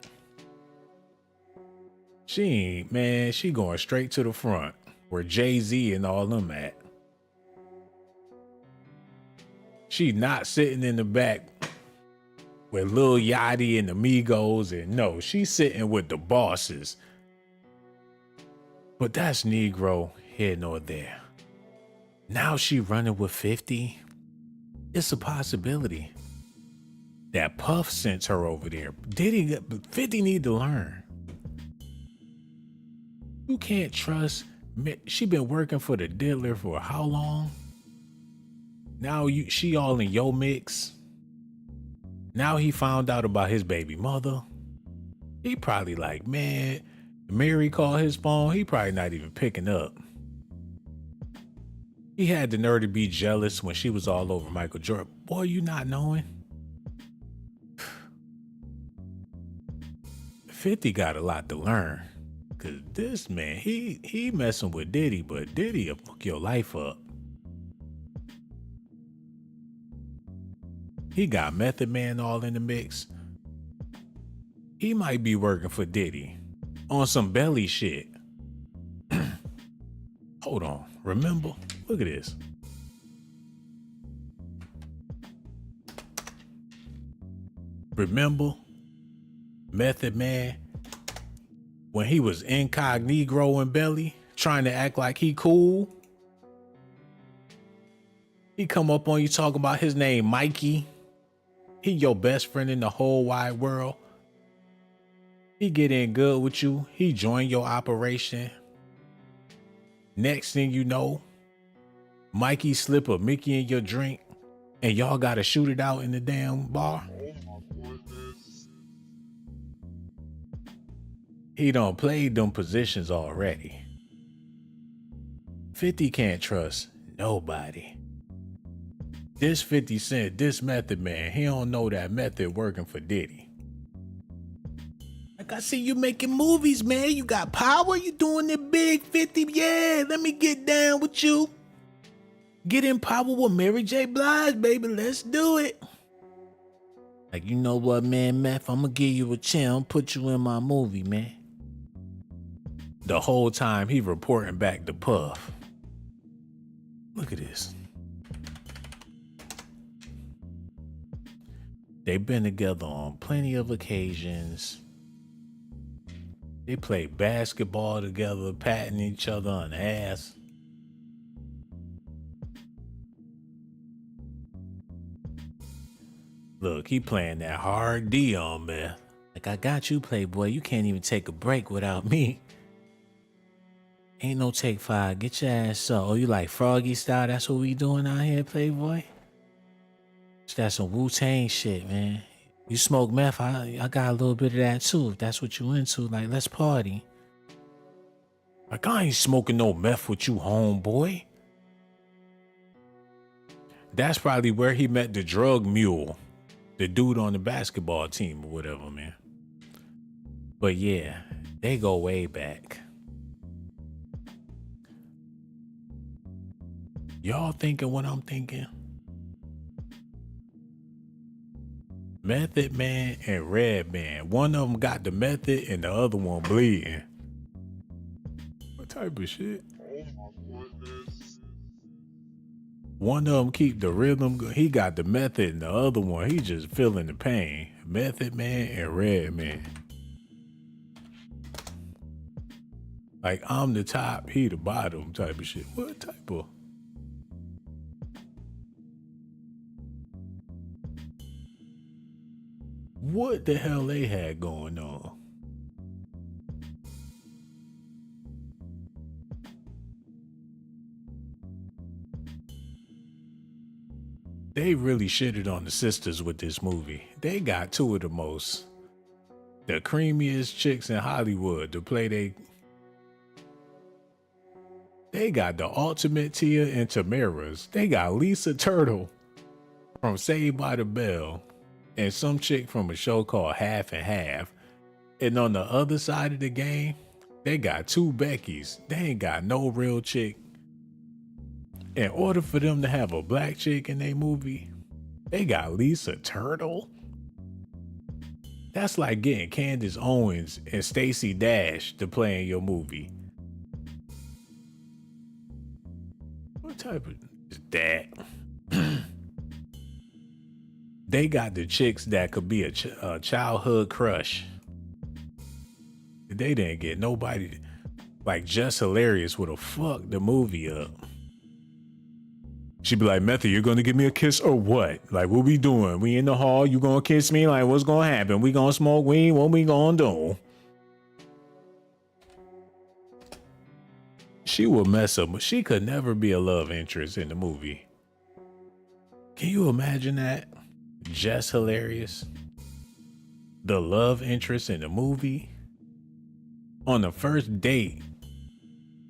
She ain't, man. She going straight to the front where Jay-Z and all them at. She not sitting in the back with Lil Yachty and the Migos, and no, she's sitting with the bosses. But that's Negro here nor there. Now she running with 50. It's a possibility that Puff sent her over there. 50 need to learn. You can't trust. She been working for the diddler for how long? Now she all in your mix. Now he found out about his baby mother. He probably like, man, Mary called his phone. He probably not even picking up. He had the nerve to be jealous when she was all over Michael Jordan. Boy, you not knowing. 50 got a lot to learn. Cause this man, he messing with Diddy, but Diddy will fuck your life up. He got Method Man all in the mix. He might be working for Diddy on some belly shit. Hold on. Remember? Look at this. Method Man, when he was incognito in Belly, trying to act like he cool, he come up on you talking about his name Mikey. He your best friend in the whole wide world. He get in good with you. He join your operation. Next thing you know, Mikey slip a Mickey in your drink and y'all gotta shoot it out in the damn bar. He done played them positions already. 50 can't trust nobody. This 50 Cent, this Method Man, he don't know that method working for Diddy. Like, I see you making movies, man. You got power. You doing it big, 50. Yeah, let me get down with you. Get in power with Mary J. Blige, baby. Let's do it. Like, you know what, man, Meth? I'm gonna give you a chance. Put you in my movie, man. The whole time he reporting back to Puff. Look at this. They've been together on plenty of occasions. They play basketball together, patting each other on the ass. Look, he playing that hard D on me. Like, I got you, Playboy. You can't even take a break without me. Ain't no take 5. Get your ass up. Oh, you like Froggy style? That's what we doing out here, Playboy? That's some Wu-Tang shit, man. You smoke meth, I got a little bit of that too. If that's what you into, like, let's party. Like, I ain't smoking no meth with you, homeboy. That's probably where he met the drug mule, the dude on the basketball team or whatever, man. But yeah, they go way back. Y'all thinking what I'm thinking? Method Man and Red Man. One of them got the method and the other one bleeding. What type of shit? One of them keep the rhythm. He got the method and the other one, he just feeling the pain. Method Man and Red Man. Like, I'm the top, he the bottom type of shit. What type of? What the hell they had going on? They really shitted on the sisters with this movie. They got two of the creamiest chicks in Hollywood to play They got the ultimate Tia and Tamaras. They got Lisa Turtle from Saved by the Bell. And some chick from a show called Half and Half. And on the other side of the game, they got two Beckys. They ain't got no real chick. In order for them to have a black chick in their movie, they got Lisa Turtle. That's like getting Candace Owens and Stacey Dash to play in your movie. What type of is that? They got the chicks that could be a childhood crush. They didn't get nobody. Like, Just Hilarious would have fucked the movie up. She'd be like, Method, you're gonna give me a kiss or what? Like, what we doing? We in the hall, you gonna kiss me? Like, what's gonna happen? We gonna smoke weed? What we gonna do? She would mess up, but she could never be a love interest in the movie. Can you imagine that? Just Hilarious. The love interest in the movie. On the first date,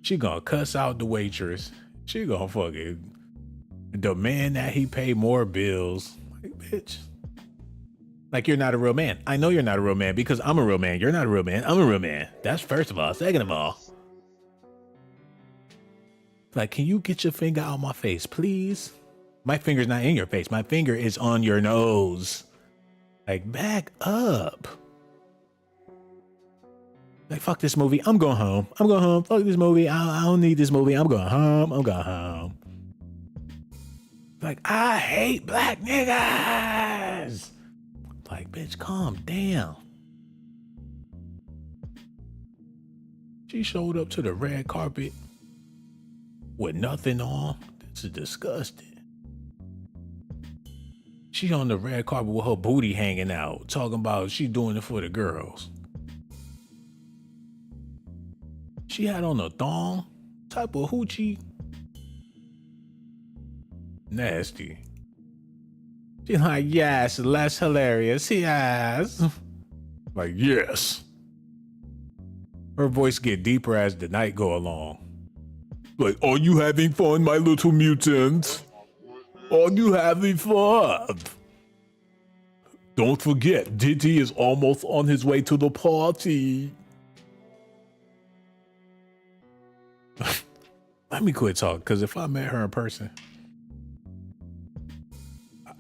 she gonna cuss out the waitress. She gonna fucking demand that he pay more bills. Like, bitch. Like, you're not a real man. I know you're not a real man because I'm a real man. You're not a real man. I'm a real man. That's first of all. Second of all. Like, can you get your finger out my face, please? My finger's not in your face. My finger is on your nose. Like, back up. Like, fuck this movie. I'm going home. I'm going home. Fuck this movie. I don't need this movie. I'm going home. I'm going home. Like, I hate black niggas. Like, bitch, calm down. She showed up to the red carpet with nothing on. This is disgusting. She on the red carpet with her booty hanging out, talking about she doing it for the girls. She had on a thong, type of hoochie. Nasty. She's like, yes, less hilarious, yes. Like, yes. Her voice get deeper as the night go along. Like, are you having fun, my little mutant? Are you having fun? Don't forget, Diddy is almost on his way to the party. Let me quit talking, because if I met her in person,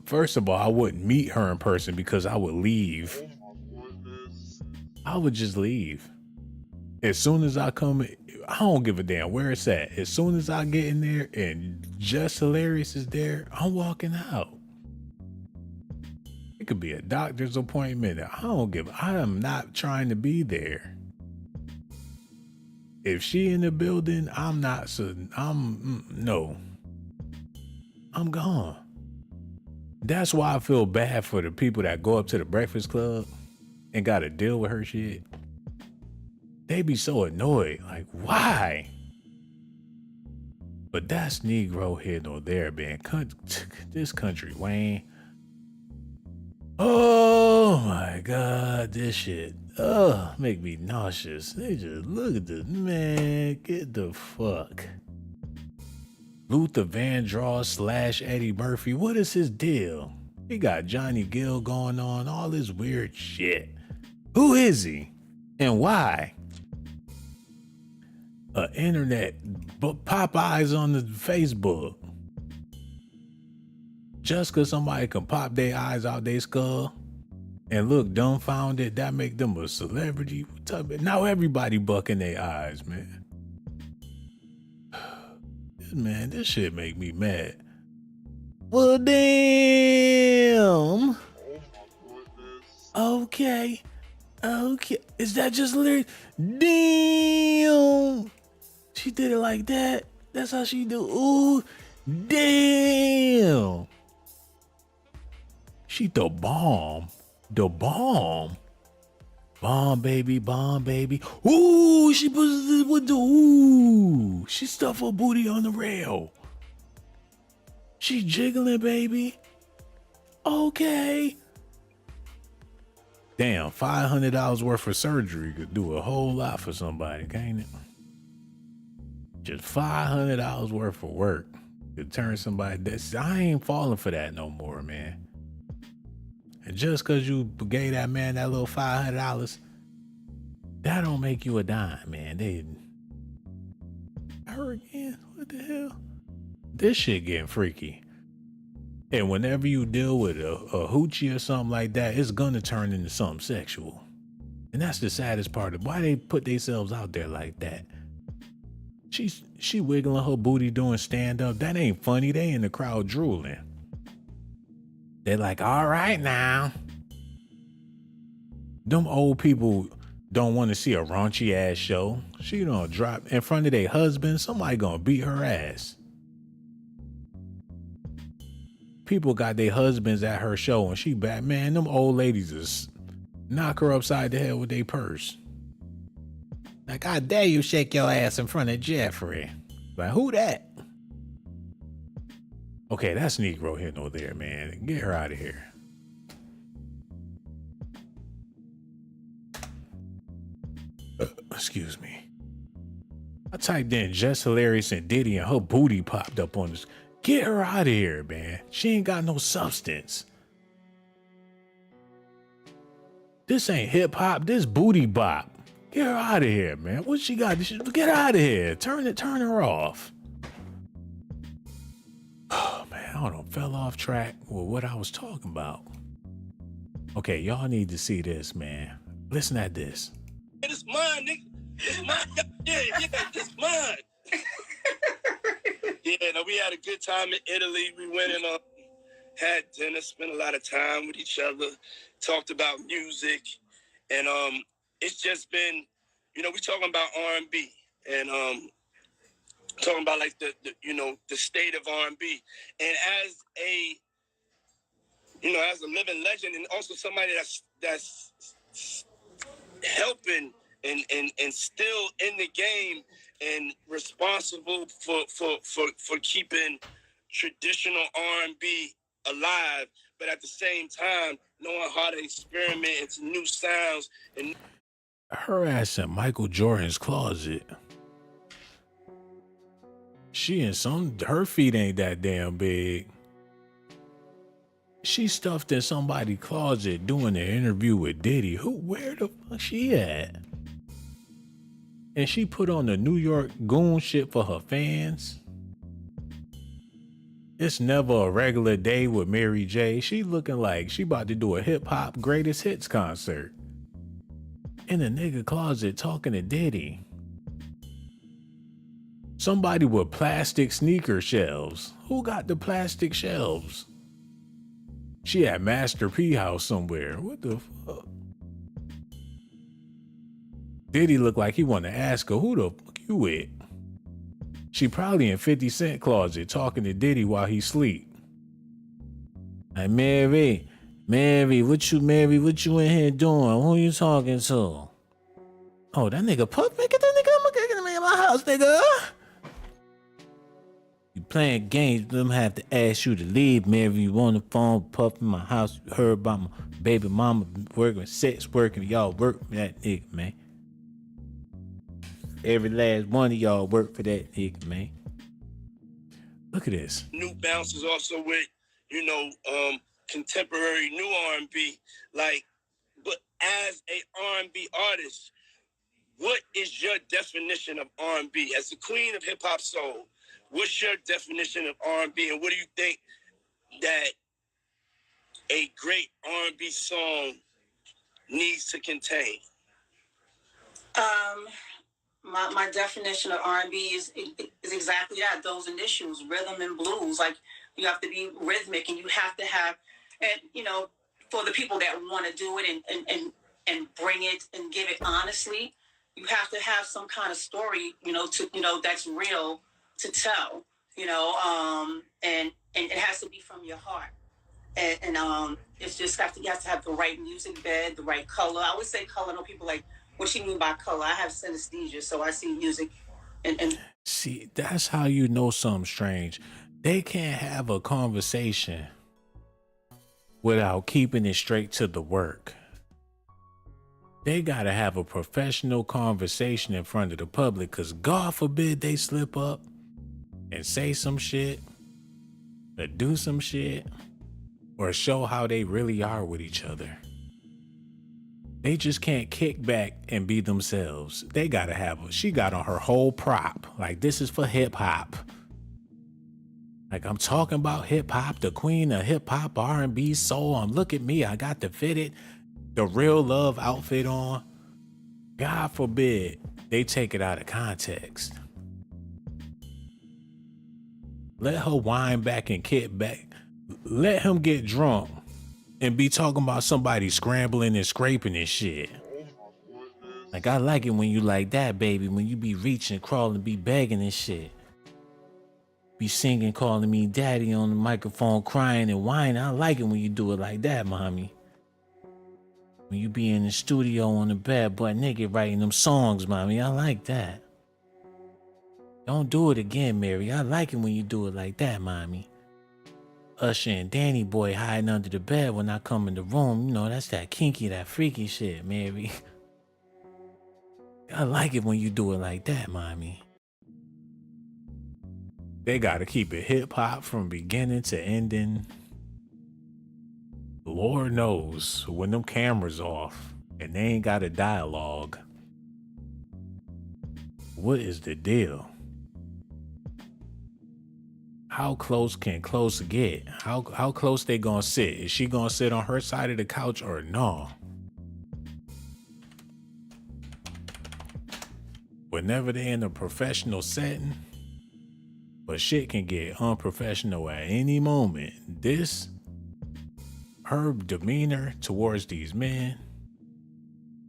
first of all, I wouldn't meet her in person because I would leave. I would just leave. As soon as I come, I don't give a damn where it's at. As soon as I get in there and Just Hilarious is there, I'm walking out. It could be a doctor's appointment. I am not trying to be there. If she in the building, no. I'm gone. That's why I feel bad for the people that go up to the Breakfast Club and got to deal with her shit. They be so annoyed. Like, why? But that's Negro here nor there, man. This country, Wayne. Oh my God, this shit. Make me nauseous. They just look at this, man. Get the fuck. Luther Vandross / Eddie Murphy. What is his deal? He got Johnny Gill going on, all this weird shit. Who is he? And why? Internet Popeyes on the Facebook. Just cause somebody can pop their eyes out their skull and look dumbfounded, that make them a celebrity. Now everybody bucking their eyes, man. Man, this shit make me mad. Well, damn. Okay. Is that just lyrics? Damn. She did it like that. That's how she do. Ooh, damn. She the bomb. The bomb. Bomb baby, bomb baby. Ooh, she put with the ooh. She stuffed her booty on the rail. She jiggling, baby. Okay. Damn, $500 worth of surgery could do a whole lot for somebody, can't it? Just $500 worth of work could turn somebody. I ain't falling for that no more, man. And just because you gave that man that little $500, that don't make you a dime, man. Her again? What the hell? This shit getting freaky. And whenever you deal with a hoochie or something like that, it's gonna turn into something sexual. And that's the saddest part of why they put themselves out there like that. She wiggling her booty doing stand up. That ain't funny. They in the crowd drooling. They're like, all right now. Them old people don't want to see a raunchy ass show. She gonna drop in front of their husband. Somebody gonna beat her ass. People got their husbands at her show and she back. Man, them old ladies just knock her upside the head with their purse. Like, I dare you shake your ass in front of Jeffrey. Like, who that? Okay, that's Negro here nor there, man. Get her out of here. Excuse me. I typed in Just Hilarious and Diddy and her booty popped up on this. Get her out of here, man. She ain't got no substance. This ain't hip hop. This booty bop. Get her out of here, man. What she got? Get out of here. Turn her off. Oh, man, I don't fell off track with what I was talking about. Okay, y'all need to see this, man. Listen at this. It's mine, nigga. It's mine. Yeah, it's mine. Yeah, no, we had a good time in Italy. We went and had dinner, spent a lot of time with each other, talked about music, and it's just been, we talking about R&B and talking about like the the state of R&B, and as a living legend, and also somebody that's helping and still in the game and responsible for keeping traditional R&B alive, but at the same time knowing how to experiment into new sounds. And her ass in Michael Jordan's closet. Her feet ain't that damn big. She stuffed in somebody's closet doing an interview with Diddy. Where the fuck she at? And she put on the New York goon shit for her fans. It's never a regular day with Mary J. She looking like she about to do a hip hop greatest hits concert. In a nigga closet talking to Diddy. Somebody with plastic sneaker shelves. Who got the plastic shelves? She at Master P house somewhere. What the fuck? Diddy looked like he wanted to ask her, who the fuck you with? She probably in 50 Cent closet talking to Diddy while he sleep. Like, Mary, what you in here doing? Who you talking to? Oh, that nigga Puff, man, get that nigga, I'm gonna get him in my house, nigga. You playing games, them have to ask you to leave, Mary. You on the phone, Puff in my house. You heard about my baby mama working, sex working. Y'all work for that nigga, man. Every last one of y'all work for that nigga, man. Look at this. New bouncers also with, contemporary new R&B. But as a R&B artist, what is your definition of R&B? As the queen of hip hop soul, what's your definition of R&B, and what do you think that a great R&B song needs to contain? My definition of R&B is exactly that, those initials, rhythm and blues. Like, you have to be rhythmic, and you have to have, and for the people that want to do it and bring it and give it honestly, you have to have some kind of story, that's real to tell, and it has to be from your heart. And it's just you have to have the right music bed, the right color. I always say color. I know people like, what you mean by color? I have synesthesia, so I see music and See, that's how you know something strange. They can't have a conversation without keeping it straight to the work. They gotta have a professional conversation in front of the public, because God forbid they slip up and say some shit or do some shit or show how they really are with each other. They just can't kick back and be themselves. They gotta have she got on her whole prop. Like, this is for hip hop. Like, I'm talking about hip hop, the queen of hip hop, R&B, soul. Look at me, I got the fitted, the Real Love outfit on. God forbid they take it out of context. Let her wind back and kick back. Let him get drunk and be talking about somebody scrambling and scraping and shit. Like, I like it when you like that, baby. When you be reaching, crawling, be begging and shit. Be singing, calling me daddy on the microphone, crying and whining. I like it when you do it like that, mommy. When you be in the studio on the bed, butt naked, writing them songs, mommy. I like that. Don't do it again, Mary. I like it when you do it like that, mommy. Usher and Danny Boy hiding under the bed when I come in the room. That's that kinky, that freaky shit, Mary. I like it when you do it like that, mommy. They gotta keep it hip hop from beginning to ending. Lord knows when them cameras off and they ain't got a dialogue. What is the deal? How close can close get? How close they gonna sit? Is she gonna sit on her side of the couch or no? Whenever they in a professional setting, but shit can get unprofessional at any moment. Her demeanor towards these men,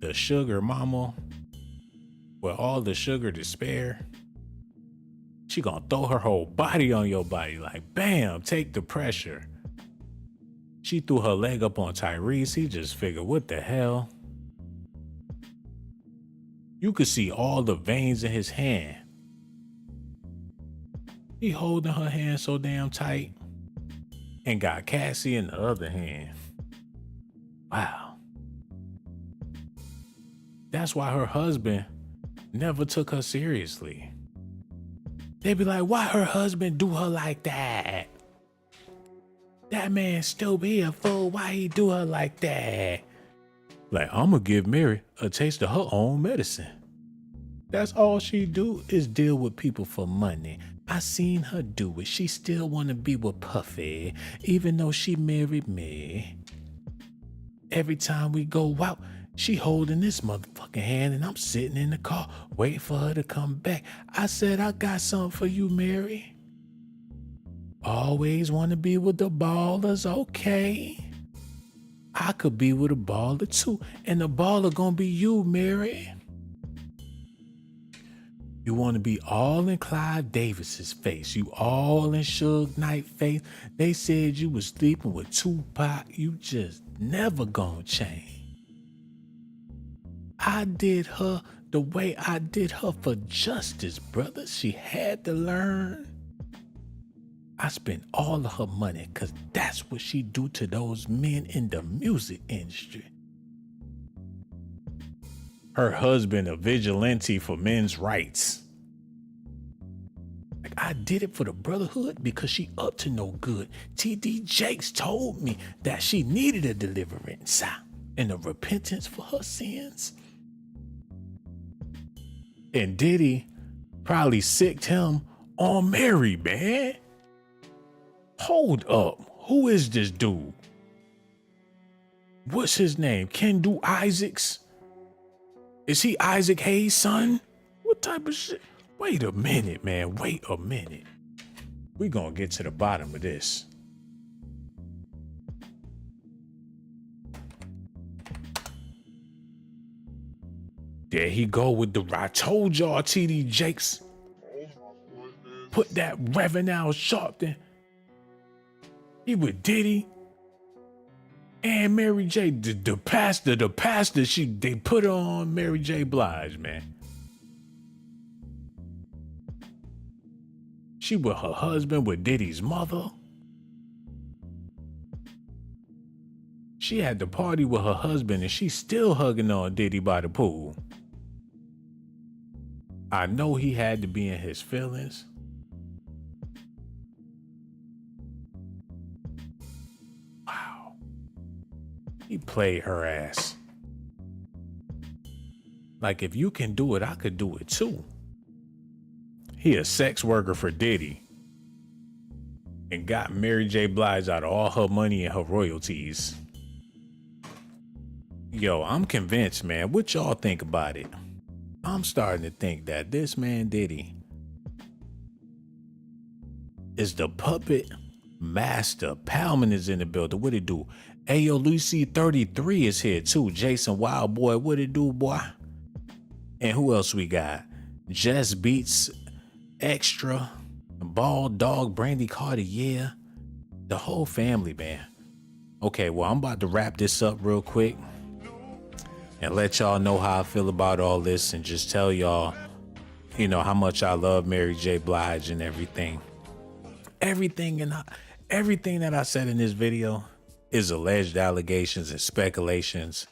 the sugar mama, with all the sugar to spare, she gonna throw her whole body on your body like, bam, take the pressure. She threw her leg up on Tyrese. He just figured, what the hell? You could see all the veins in his hand. He holding her hand so damn tight and got Cassie in the other hand. Wow. That's why her husband never took her seriously. They be like, why her husband do her like that? That man still be a fool. Why he do her like that? Like, I'm gonna give Mary a taste of her own medicine. That's all she do is deal with people for money. I seen her do it. She still wanna be with Puffy, even though she married me. Every time we go out, she holding this motherfucking hand and I'm sitting in the car waiting for her to come back. I said, I got something for you, Mary. Always want to be with the ballers, okay? I could be with a baller too, and the baller gonna be you, Mary. You want to be all in Clive Davis's face. You all in Suge Knight face. They said you was sleeping with Tupac. You just never gonna change. I did her the way I did her for justice, brother. She had to learn. I spent all of her money because that's what she do to those men in the music industry. Her husband a vigilante for men's rights. Like, I did it for the brotherhood because she up to no good. T.D. Jakes told me that she needed a deliverance and a repentance for her sins. And Diddy probably sicked him on Mary, man. Hold up. Who is this dude? What's his name? Kendu Isaacs? Is he Isaac Hayes' son? What type of shit? Wait a minute, man. Wait a minute. We gonna get to the bottom of this. There he go with the, I told y'all T.D. Jakes. Put that Reverend Al Sharpton. He with Diddy and Mary J. The pastor, they put her on Mary J. Blige, man. She with her husband, with Diddy's mother. She had the party with her husband and she's still hugging on Diddy by the pool. I know he had to be in his feelings. He played her ass. Like, if you can do it, I could do it too. He a sex worker for Diddy. And got Mary J. Blige out of all her money and her royalties. Yo, I'm convinced, man. What y'all think about it? I'm starting to think that this man Diddy is the puppet master. Palman is in the building. What it do? Ayo, Lucy 33 is here too. Jason Wild Boy, what it do, boy? And who else we got? Jess Beats, Extra, Bald Dog, Brandy Cartier, the whole family, man. Okay, well, I'm about to wrap this up real quick and let y'all know how I feel about all this and just tell y'all, you know, how much I love Mary J. Blige and everything. Everything that I said in this video is alleged allegations and speculations.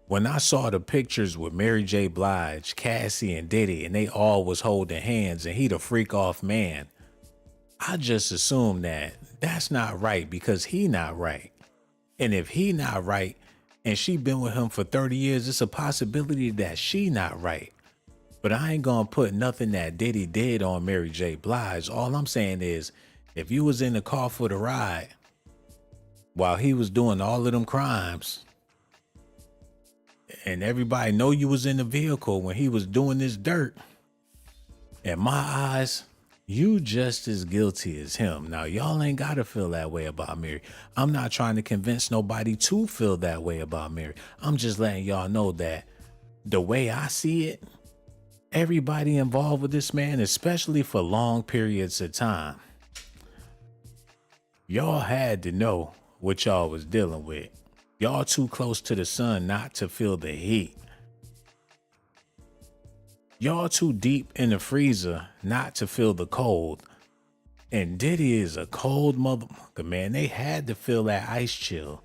When I saw the pictures with Mary J. Blige, Cassie, and Diddy, and they all was holding hands and he the freak off man, I just assumed that that's not right because he not right. And if he not right and she been with him for 30 years, it's a possibility that she not right. But I ain't gonna put nothing that Diddy did on Mary J. Blige. All I'm saying is, if you was in the car for the ride while he was doing all of them crimes, and everybody know you was in the vehicle when he was doing this dirt, in my eyes, you just as guilty as him. Now, y'all ain't gotta feel that way about Mary. I'm not trying to convince nobody to feel that way about Mary. I'm just letting y'all know that the way I see it, everybody involved with this man, especially for long periods of time. Y'all had to know what y'all was dealing with. Y'all too close to the sun not to feel the heat. Y'all too deep in the freezer not to feel the cold. And Diddy is a cold motherfucker, man. They had to feel that ice chill.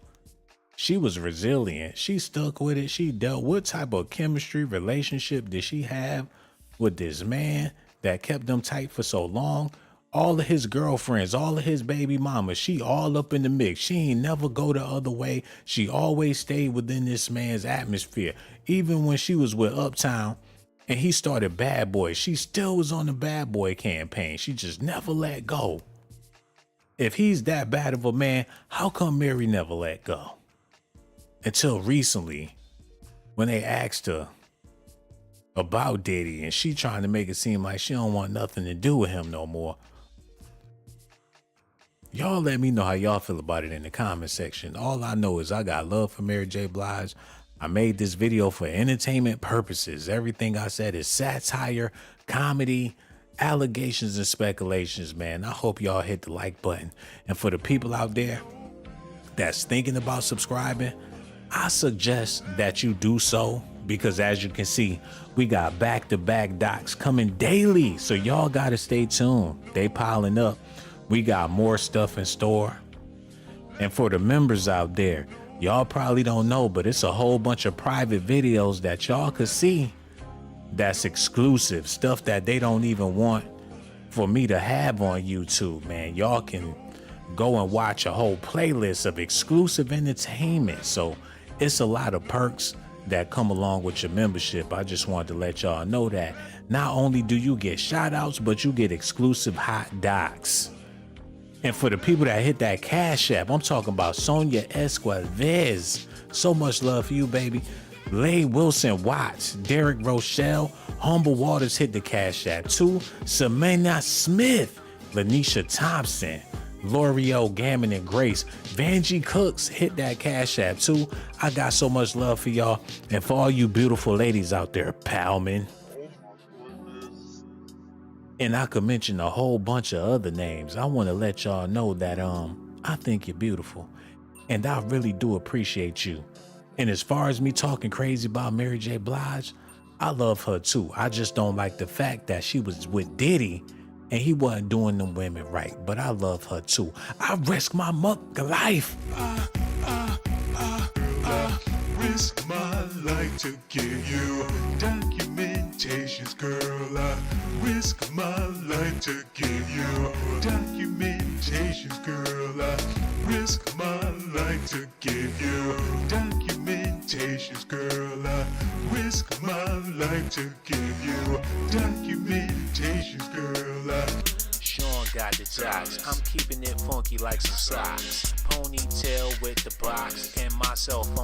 She was resilient. She stuck with it. She dealt. What type of chemistry relationship did she have with this man that kept them tight for so long? All of his girlfriends, all of his baby mamas, she all up in the mix. She ain't never go the other way. She always stayed within this man's atmosphere. Even when she was with Uptown and he started Bad Boy, she still was on the Bad Boy campaign. She just never let go. If he's that bad of a man, how come Mary never let go? Until recently, when they asked her about Diddy and she trying to make it seem like she don't want nothing to do with him no more. Y'all let me know how y'all feel about it in the comment section. All I know is I got love for Mary J. Blige. I made this video for entertainment purposes. Everything I said is satire, comedy, allegations, and speculations, man. I hope y'all hit the like button. And for the people out there that's thinking about subscribing, I suggest that you do so, because as you can see, we got back-to-back docs coming daily. So y'all got to stay tuned. They piling up. We got more stuff in store. And for the members out there, y'all probably don't know, but it's a whole bunch of private videos that y'all could see that's exclusive, stuff that they don't even want for me to have on YouTube, man. Y'all can go and watch a whole playlist of exclusive entertainment. So it's a lot of perks that come along with your membership. I just wanted to let y'all know that not only do you get shout outs, but you get exclusive hot docs. And for the people that hit that Cash App, I'm talking about Sonia Esquives. So much love for you, baby. Lay Wilson Watts, Derek Rochelle, Humble Waters hit the Cash App too. Samena Smith, Lanisha Thompson, L'Oreal Gammon and Grace, Vanjie Cooks hit that Cash App too. I got so much love for y'all. And for all you beautiful ladies out there, Palman. And I could mention a whole bunch of other names. I want to let y'all know that I think you're beautiful. And I really do appreciate you. And as far as me talking crazy about Mary J. Blige, I love her too. I just don't like the fact that she was with Diddy and he wasn't doing them women right. But I love her too. I risk my life. Risk my life to give you documentations, girl. I risk my life to give you documentations, girl. I risk my life to give you documentations, girl. I risk my life to give you documentations, girl. Sean got the jocks. I'm keeping it funky like some socks. Ponytail with the box and my cell phone.